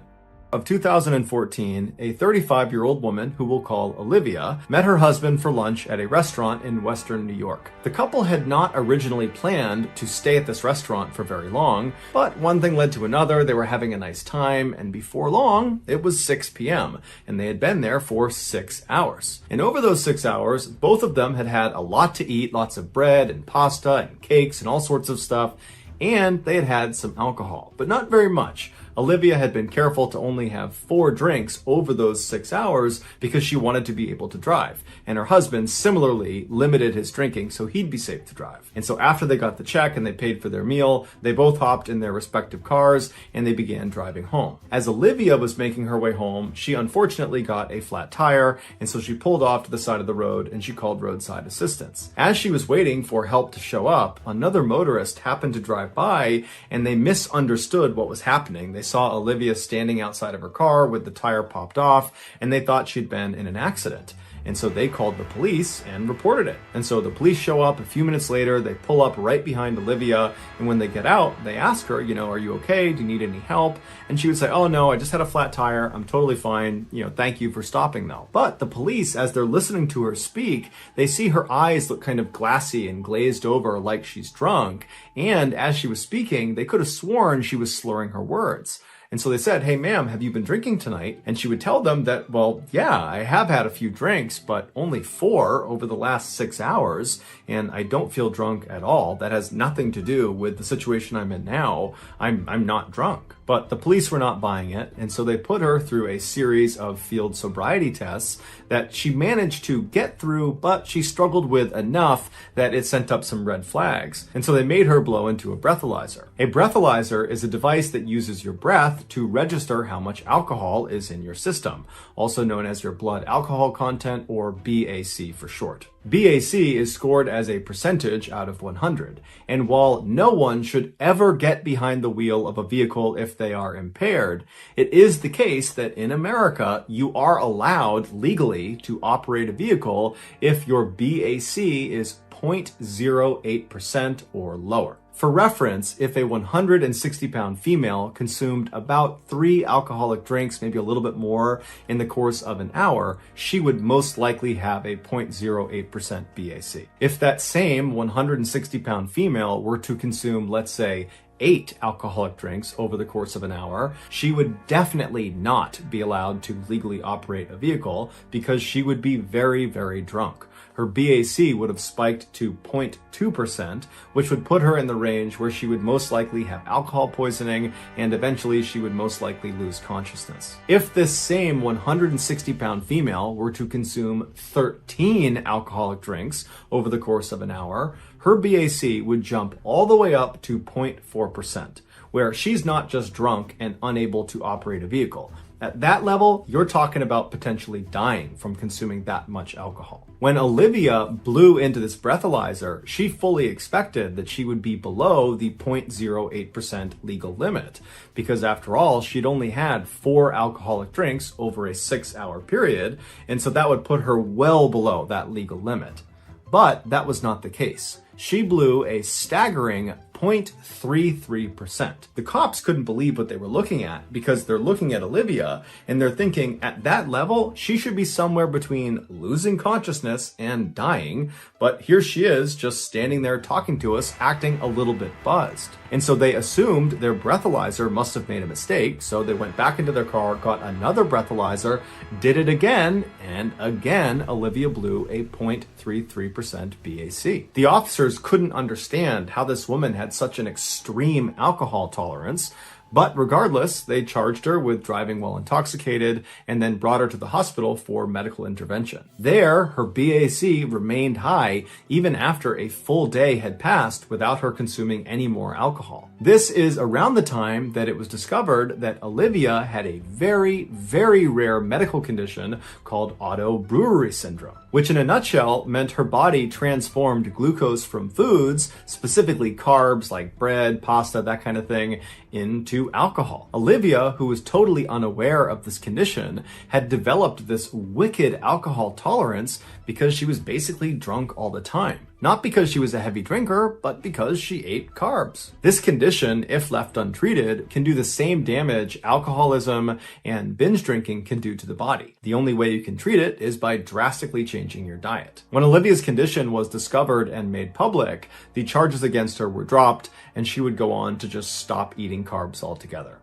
Of 2014, a 35-year-old woman, who we'll call Olivia, met her husband for lunch at a restaurant in Western New York. The couple had not originally planned to stay at this restaurant for very long, but one thing led to another. They were having a nice time, and before long, it was 6 p.m., and they had been there for 6 hours. And over those 6 hours, both of them had had a lot to eat, lots of bread and pasta and cakes and all sorts of stuff, and they had had some alcohol, but not very much. Olivia had been careful to only have 4 drinks over those 6 hours because she wanted to be able to drive. And her husband similarly limited his drinking so he'd be safe to drive. And so after they got the check and they paid for their meal, they both hopped in their respective cars and they began driving home. As Olivia was making her way home, she unfortunately got a flat tire, and so she pulled off to the side of the road and she called roadside assistance. As she was waiting for help to show up, another motorist happened to drive by and they misunderstood what was happening. They saw Olivia standing outside of her car with the tire popped off, and they thought she'd been in an accident. And so they called the police and reported it. And so the police show up a few minutes later, they pull up right behind Olivia, and when they get out, they ask her, are you okay? Do you need any help? And she would say, oh no, I just had a flat tire. I'm totally fine. Thank you for stopping though. But the police, as they're listening to her speak, they see her eyes look kind of glassy and glazed over like she's drunk. And as she was speaking, they could have sworn she was slurring her words. And so they said, hey, ma'am, have you been drinking tonight? And she would tell them that, well, yeah, I have had a few drinks, but only 4 over the last 6 hours, and I don't feel drunk at all. That has nothing to do with the situation I'm in now. I'm not drunk. But the police were not buying it, and so they put her through a series of field sobriety tests that she managed to get through, but she struggled with enough that it sent up some red flags. And so they made her blow into a breathalyzer. A breathalyzer is a device that uses your breath to register how much alcohol is in your system, also known as your blood alcohol content, or BAC for short. BAC is scored as a percentage out of 100, and while no one should ever get behind the wheel of a vehicle if they are impaired, it is the case that in America, you are allowed legally to operate a vehicle if your BAC is 0.08% or lower. For reference, if a 160-pound female consumed about 3 alcoholic drinks, maybe a little bit more, in the course of an hour, she would most likely have a 0.08% BAC. If that same 160-pound female were to consume, let's say, 8 alcoholic drinks over the course of an hour, she would definitely not be allowed to legally operate a vehicle because she would be very, very drunk. Her her BAC would have spiked to 0.2%, which would put her in the range where she would most likely have alcohol poisoning and eventually she would most likely lose consciousness. If this same 160-pound female were to consume 13 alcoholic drinks over the course of an hour, her BAC would jump all the way up to 0.4%, where she's not just drunk and unable to operate a vehicle. At that level, you're talking about potentially dying from consuming that much alcohol. When Olivia blew into this breathalyzer, she fully expected that she would be below the 0.08% legal limit, because after all, she'd only had 4 alcoholic drinks over a 6-hour period, and so that would put her well below that legal limit. But that was not the case. She blew a staggering 0.33%. The cops couldn't believe what they were looking at because they're looking at Olivia and they're thinking at that level, she should be somewhere between losing consciousness and dying. But here she is just standing there talking to us, acting a little bit buzzed. And so they assumed their breathalyzer must have made a mistake. So they went back into their car, got another breathalyzer, did it again, and again, Olivia blew a 0.33% BAC. The officers couldn't understand how this woman had such an extreme alcohol tolerance, but regardless, they charged her with driving while intoxicated and then brought her to the hospital for medical intervention. There, her BAC remained high even after a full day had passed without her consuming any more alcohol. This is around the time that it was discovered that Olivia had a very, very rare medical condition called auto-brewery syndrome, which in a nutshell meant her body transformed glucose from foods, specifically carbs like bread, pasta, that kind of thing, into alcohol. Olivia, who was totally unaware of this condition, had developed this wicked alcohol tolerance because she was basically drunk all the time. Not because she was a heavy drinker, but because she ate carbs. This condition, if left untreated, can do the same damage alcoholism and binge drinking can do to the body. The only way you can treat it is by drastically changing your diet. When Olivia's condition was discovered and made public, the charges against her were dropped, and she would go on to just stop eating carbs altogether.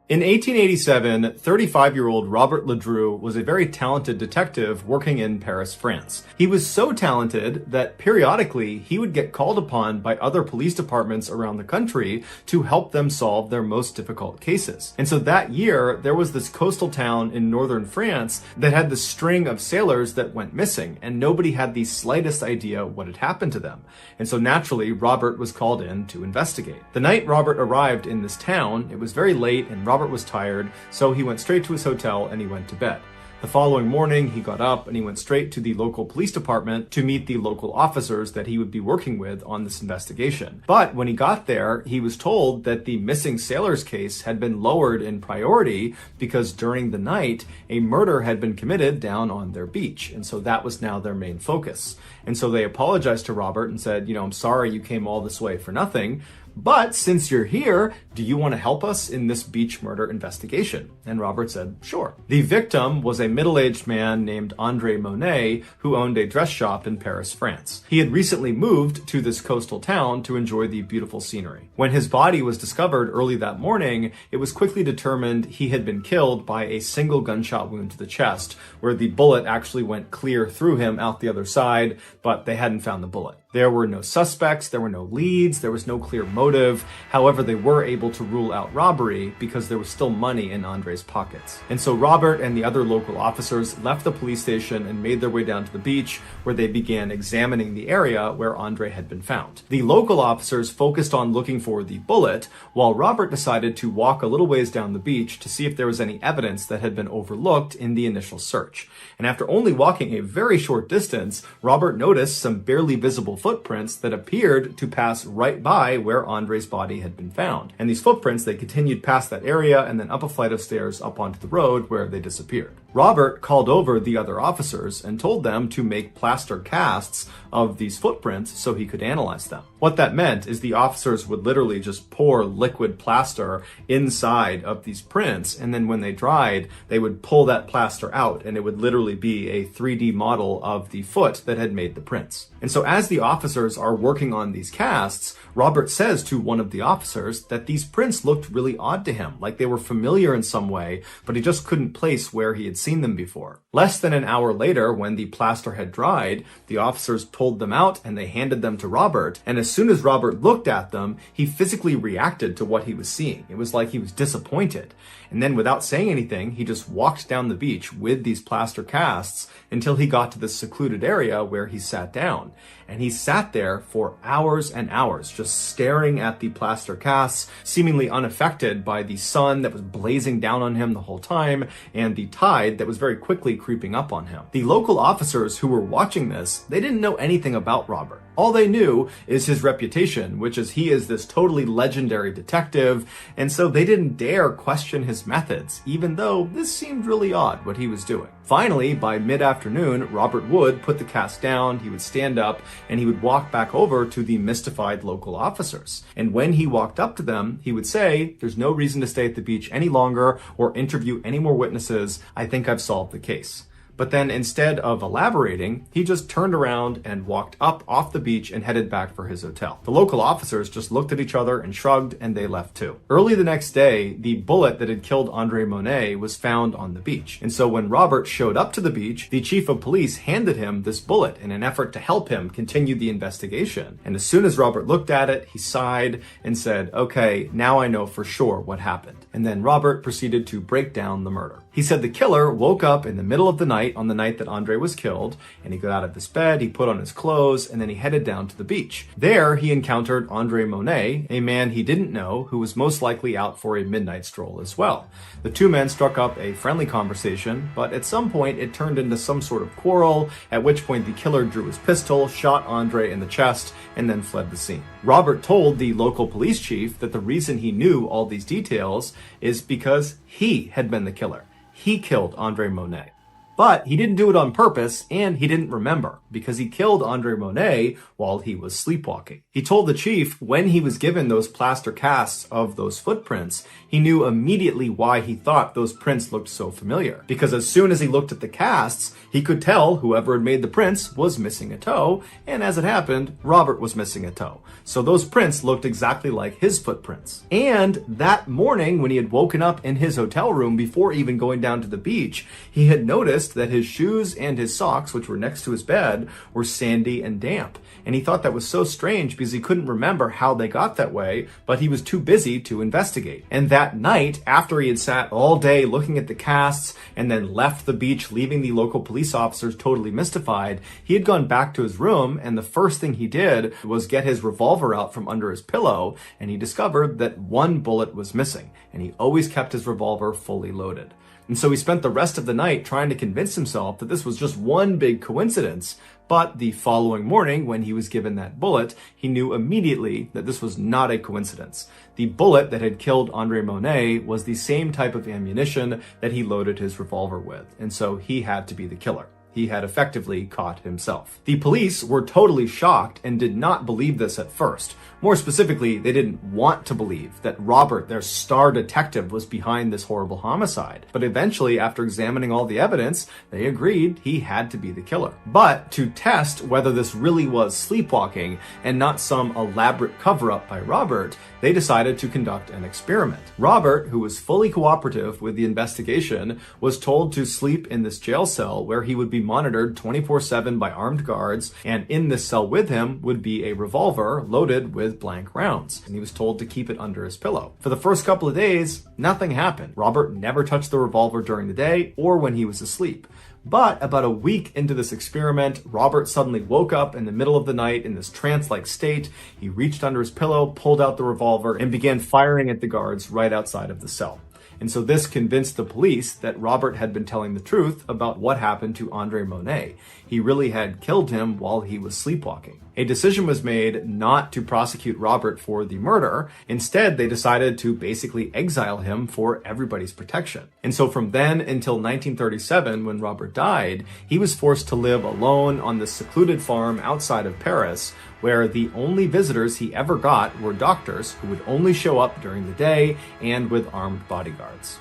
In 1887, 35-year-old Robert Ledru was a very talented detective working in Paris, France. He was so talented that periodically he would get called upon by other police departments around the country to help them solve their most difficult cases. And so that year, there was this coastal town in northern France that had this string of sailors that went missing, and nobody had the slightest idea what had happened to them. And so naturally, Robert was called in to investigate. The night Robert arrived in this town, it was very late and Robert was tired, so he went straight to his hotel and he went to bed. The following morning, he got up and he went straight to the local police department to meet the local officers that he would be working with on this investigation. But when he got there, he was told that the missing sailors case had been lowered in priority because during the night, a murder had been committed down on their beach. And so that was now their main focus. And so they apologized to Robert and said, I'm sorry you came all this way for nothing. But since you're here, do you want to help us in this beach murder investigation? And Robert said, sure. The victim was a middle-aged man named Andre Monet, who owned a dress shop in Paris, France. He had recently moved to this coastal town to enjoy the beautiful scenery. When his body was discovered early that morning, it was quickly determined he had been killed by a single gunshot wound to the chest, where the bullet actually went clear through him out the other side, but they hadn't found the bullet. There were no suspects, there were no leads, there was no clear motive. However, they were able to rule out robbery because there was still money in Andre's pockets. And so Robert and the other local officers left the police station and made their way down to the beach, where they began examining the area where Andre had been found. The local officers focused on looking for the bullet, while Robert decided to walk a little ways down the beach to see if there was any evidence that had been overlooked in the initial search. And after only walking a very short distance, Robert noticed some barely visible footprints that appeared to pass right by where Andre's body had been found. And these footprints, they continued past that area and then up a flight of stairs up onto the road where they disappeared. Robert called over the other officers and told them to make plaster casts of these footprints so he could analyze them. What that meant is the officers would literally just pour liquid plaster inside of these prints, and then when they dried, they would pull that plaster out, and it would literally be a 3D model of the foot that had made the prints. And so as the officers are working on these casts, Robert says to one of the officers that these prints looked really odd to him, like they were familiar in some way, but he just couldn't place where he had seen them before. Less than an hour later, when the plaster had dried, the officers pulled them out and they handed them to Robert. And as soon as Robert looked at them, he physically reacted to what he was seeing. It was like he was disappointed. And then without saying anything, he just walked down the beach with these plaster casts until he got to this secluded area where he sat down. And he sat there for hours and hours, just staring at the plaster casts, seemingly unaffected by the sun that was blazing down on him the whole time and the tide that was very quickly creeping up on him. The local officers who were watching this, they didn't know anything about Robert. All they knew is his reputation, which is he is this totally legendary detective, and so they didn't dare question his methods, even though this seemed really odd what he was doing. Finally, by mid-afternoon, Robert would put the cast down, he would stand up, and he would walk back over to the mystified local officers. And when he walked up to them, he would say, "There's no reason to stay at the beach any longer or interview any more witnesses. I think I've solved the case." But then instead of elaborating, he just turned around and walked up off the beach and headed back for his hotel. The local officers just looked at each other and shrugged, and they left too. Early the next day, the bullet that had killed Andre Monet was found on the beach. And so when Robert showed up to the beach, the chief of police handed him this bullet in an effort to help him continue the investigation. And as soon as Robert looked at it, he sighed and said, "Okay, now I know for sure what happened." And then Robert proceeded to break down the murder. He said the killer woke up in the middle of the night on the night that Andre was killed, and he got out of his bed, he put on his clothes, and then he headed down to the beach. There, he encountered Andre Monet, a man he didn't know who was most likely out for a midnight stroll as well. The two men struck up a friendly conversation, but at some point it turned into some sort of quarrel, at which point the killer drew his pistol, shot Andre in the chest, and then fled the scene. Robert told the local police chief that the reason he knew all these details is because he had been the killer. He killed Andre Monet. But he didn't do it on purpose, and he didn't remember, because he killed Andre Monet while he was sleepwalking. He told the chief when he was given those plaster casts of those footprints, he knew immediately why he thought those prints looked so familiar. Because as soon as he looked at the casts, he could tell whoever had made the prints was missing a toe, and as it happened, Robert was missing a toe. So those prints looked exactly like his footprints. And that morning, when he had woken up in his hotel room before even going down to the beach, he had noticed that his shoes and his socks, which were next to his bed, were sandy and damp. And he thought that was so strange because he couldn't remember how they got that way, but he was too busy to investigate. And that night, after he had sat all day looking at the casts and then left the beach, leaving the local police officers totally mystified, he had gone back to his room, and the first thing he did was get his revolver out from under his pillow, and he discovered that one bullet was missing, and he always kept his revolver fully loaded. And so he spent the rest of the night trying to convince himself that this was just one big coincidence. But the following morning, when he was given that bullet, he knew immediately that this was not a coincidence. The bullet that had killed Andre Monet was the same type of ammunition that he loaded his revolver with. And so he had to be the killer. He had effectively caught himself. The police were totally shocked and did not believe this at first. More specifically, they didn't want to believe that Robert, their star detective, was behind this horrible homicide. But eventually, after examining all the evidence, they agreed he had to be the killer. But to test whether this really was sleepwalking and not some elaborate cover-up by Robert, they decided to conduct an experiment. Robert, who was fully cooperative with the investigation, was told to sleep in this jail cell where he would be monitored 24/7 by armed guards, and in this cell with him would be a revolver loaded with blank rounds, and he was told to keep it under his pillow. For the first couple of days, nothing happened. Robert never touched the revolver during the day or when he was asleep. But about a week into this experiment, Robert suddenly woke up in the middle of the night in this trance-like state. He reached under his pillow, pulled out the revolver, and began firing at the guards right outside of the cell. And so this convinced the police that Robert had been telling the truth about what happened to Andre Monet. He really had killed him while he was sleepwalking. A decision was made not to prosecute Robert for the murder. Instead, they decided to basically exile him for everybody's protection. And so from then until 1937, when Robert died, he was forced to live alone on this secluded farm outside of Paris, where the only visitors he ever got were doctors who would only show up during the day and with armed bodyguards.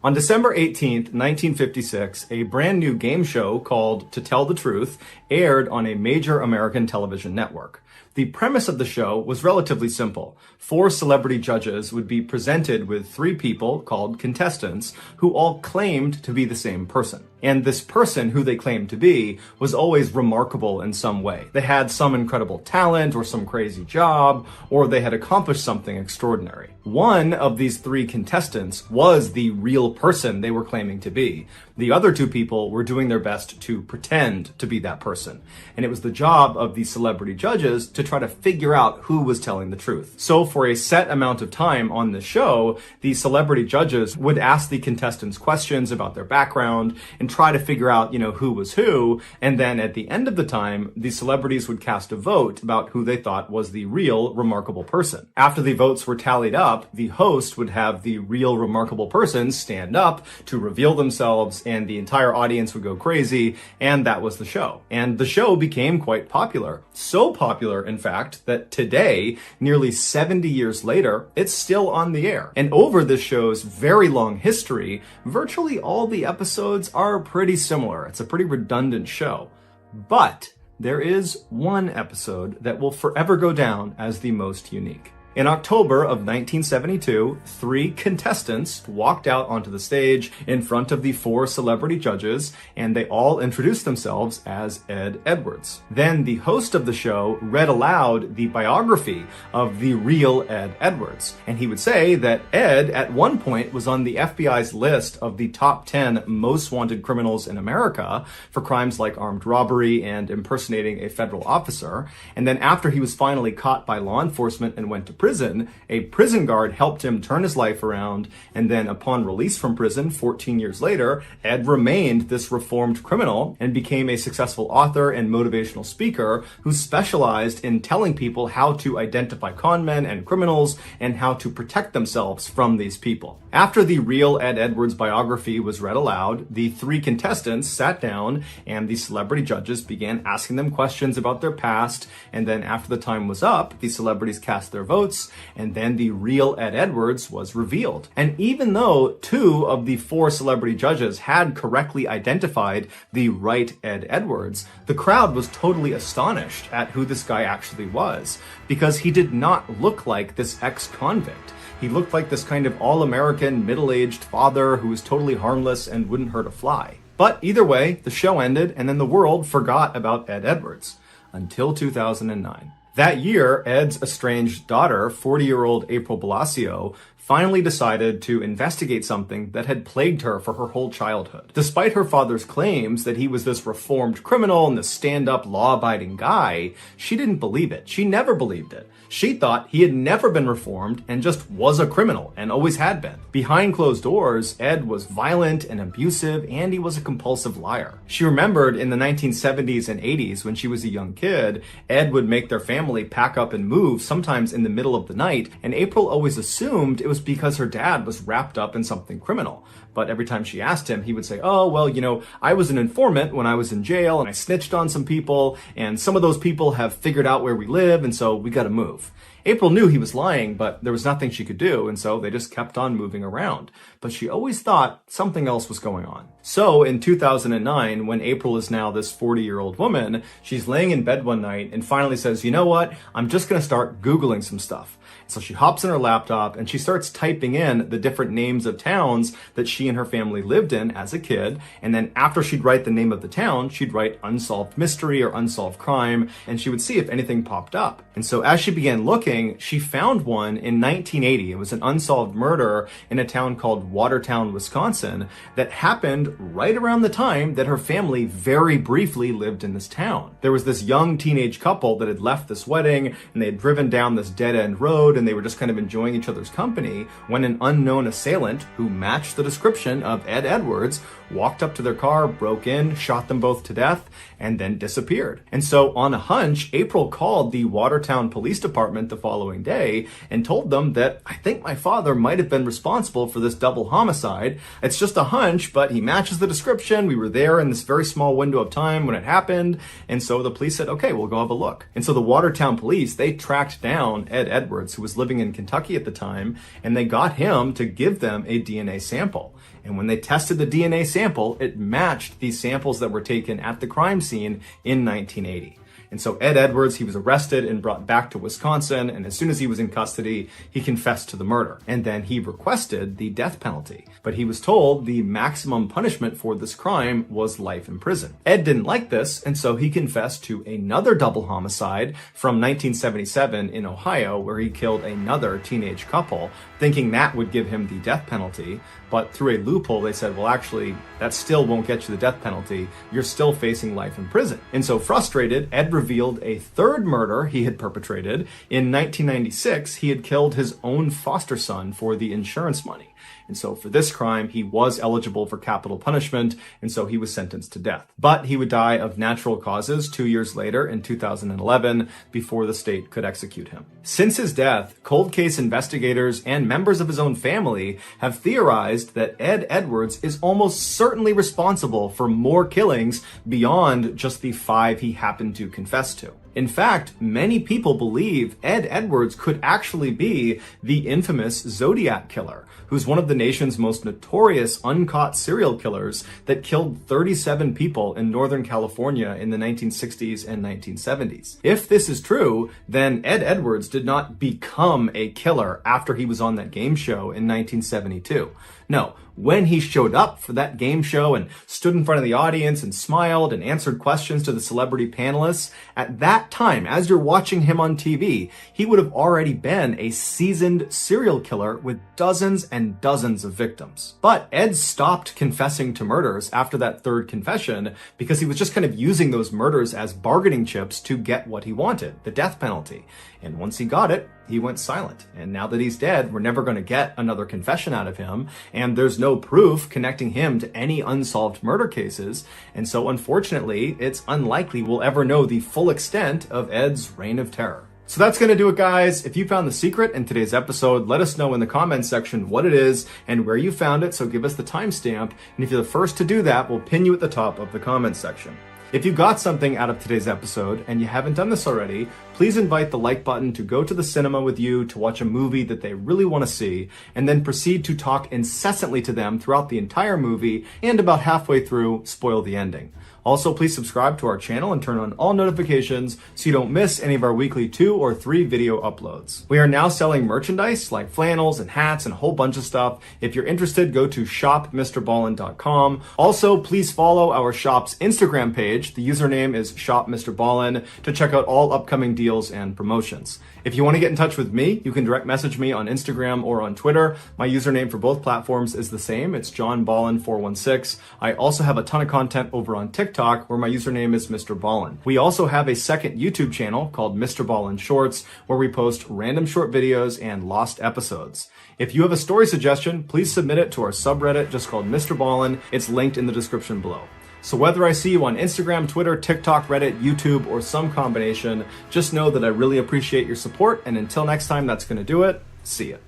On December 18th, 1956, a brand new game show called To Tell the Truth aired on a major American television network. The premise of the show was relatively simple. 4 celebrity judges would be presented with 3 people called contestants who all claimed to be the same person. And this person who they claimed to be was always remarkable in some way. They had some incredible talent or some crazy job, or they had accomplished something extraordinary. One of these 3 contestants was the real person they were claiming to be. The other 2 people were doing their best to pretend to be that person. And it was the job of the celebrity judges to try to figure out who was telling the truth. So for a set amount of time on the show, the celebrity judges would ask the contestants questions about their background and try to figure out, who was who. And then at the end of the time, the celebrities would cast a vote about who they thought was the real remarkable person. After the votes were tallied up, the host would have the real remarkable person stand up to reveal themselves, and the entire audience would go crazy, and that was the show. And the show became quite popular. So popular, in fact, that today, nearly 70 years later, it's still on the air. And over this show's very long history, virtually all the episodes are pretty similar. It's a pretty redundant show. But there is one episode that will forever go down as the most unique. In October of 1972, 3 contestants walked out onto the stage in front of the 4 celebrity judges, and they all introduced themselves as Ed Edwards. Then the host of the show read aloud the biography of the real Ed Edwards, and he would say that Ed at one point was on the FBI's list of the top 10 most wanted criminals in America for crimes like armed robbery and impersonating a federal officer, and then after he was finally caught by law enforcement and went to prison, a prison guard helped him turn his life around, and then upon release from prison 14 years later, Ed remained this reformed criminal and became a successful author and motivational speaker who specialized in telling people how to identify con men and criminals and how to protect themselves from these people. After the real Ed Edwards biography was read aloud, the 3 contestants sat down and the celebrity judges began asking them questions about their past, and then after the time was up, the celebrities cast their votes, and then the real Ed Edwards was revealed. And even though 2 of the 4 celebrity judges had correctly identified the right Ed Edwards, the crowd was totally astonished at who this guy actually was, because he did not look like this ex-convict. He looked like this kind of all-American, middle-aged father who was totally harmless and wouldn't hurt a fly. But either way, the show ended, and then the world forgot about Ed Edwards. Until 2009. That year, Ed's estranged daughter, 40-year-old April Blasio, finally decided to investigate something that had plagued her for her whole childhood. Despite her father's claims that he was this reformed criminal and this stand-up, law-abiding guy, she didn't believe it. She never believed it. She thought he had never been reformed and just was a criminal and always had been. Behind closed doors, Ed was violent and abusive, and he was a compulsive liar. She remembered in the 1970s and 80s when she was a young kid, Ed would make their family pack up and move, sometimes in the middle of the night, and April always assumed it was because her dad was wrapped up in something criminal. But every time she asked him, he would say, oh, well, I was an informant when I was in jail and I snitched on some people, and some of those people have figured out where we live, and so we gotta move. April knew he was lying, but there was nothing she could do, and so they just kept on moving around. But she always thought something else was going on. So in 2009, when April is now this 40-year-old woman, she's laying in bed one night and finally says, you know what? I'm just gonna start Googling some stuff. So she hops in her laptop and she starts typing in the different names of towns that she and her family lived in as a kid. And then after she'd write the name of the town, she'd write unsolved mystery or unsolved crime, and she would see if anything popped up. And so as she began looking, she found one in 1980. It was an unsolved murder in a town called Watertown, Wisconsin, that happened right around the time that her family very briefly lived in this town. There was this young teenage couple that had left this wedding and they had driven down this dead-end road and they were just kind of enjoying each other's company when an unknown assailant who matched the description of Ed Edwards walked up to their car, broke in, shot them both to death, and then disappeared. And so on a hunch, April called the Watertown Police Department the following day and told them that, I think my father might have been responsible for this double homicide. It's just a hunch, but he matches the description. We were there in this very small window of time when it happened. And so the police said, okay, we'll go have a look. And so the Watertown police, they tracked down Ed Edwards, who was living in Kentucky at the time, and they got him to give them a DNA sample. And when they tested the DNA sample, it matched the samples that were taken at the crime scene in 1980. And so Ed Edwards, he was arrested and brought back to Wisconsin, and as soon as he was in custody, he confessed to the murder. And then he requested the death penalty. But he was told the maximum punishment for this crime was life in prison. Ed didn't like this, and so he confessed to another double homicide from 1977 in Ohio, where he killed another teenage couple, thinking that would give him the death penalty. But through a loophole, they said, well, actually, that still won't get you the death penalty. You're still facing life in prison. And so frustrated, Ed revealed a third murder he had perpetrated. In 1996, he had killed his own foster son for the insurance money. And so for this crime, he was eligible for capital punishment, and so he was sentenced to death. But he would die of natural causes 2 years later in 2011 before the state could execute him. Since his death, cold case investigators and members of his own family have theorized that Ed Edwards is almost certainly responsible for more killings beyond just the 5 he happened to confess to. In fact, many people believe Ed Edwards could actually be the infamous Zodiac Killer, who's one of the nation's most notorious uncaught serial killers that killed 37 people in Northern California in the 1960s and 1970s. If this is true, then Ed Edwards did not become a killer after he was on that game show in 1972. No, when he showed up for that game show and stood in front of the audience and smiled and answered questions to the celebrity panelists, at that time, as you're watching him on TV, he would have already been a seasoned serial killer with dozens and dozens of victims. But Ed stopped confessing to murders after that third confession because he was just kind of using those murders as bargaining chips to get what he wanted, the death penalty. And once he got it, he went silent. And now that he's dead, we're never going to get another confession out of him. And there's no proof connecting him to any unsolved murder cases. And so unfortunately, it's unlikely we'll ever know the full extent of Ed's reign of terror. So that's going to do it, guys. If you found the secret in today's episode, let us know in the comments section what it is and where you found it. So give us the timestamp. And if you're the first to do that, we'll pin you at the top of the comments section. If you got something out of today's episode and you haven't done this already, please invite the like button to go to the cinema with you to watch a movie that they really want to see, and then proceed to talk incessantly to them throughout the entire movie, and about halfway through, spoil the ending. Also, please subscribe to our channel and turn on all notifications so you don't miss any of our weekly 2 or 3 video uploads. We are now selling merchandise like flannels and hats and a whole bunch of stuff. If you're interested, go to shopmrballen.com. Also, please follow our shop's Instagram page. The username is shopmrballen to check out all upcoming deals and promotions. If you want to get in touch with me, you can direct message me on Instagram or on Twitter. My username for both platforms is the same. It's johnballen416. I also have a ton of content over on TikTok where my username is MrBallen. We also have a second YouTube channel called MrBallen Shorts where we post random short videos and lost episodes. If you have a story suggestion, please submit it to our subreddit just called MrBallen. It's linked in the description below. So whether I see you on Instagram, Twitter, TikTok, Reddit, YouTube, or some combination, just know that I really appreciate your support. And until next time, that's going to do it. See ya.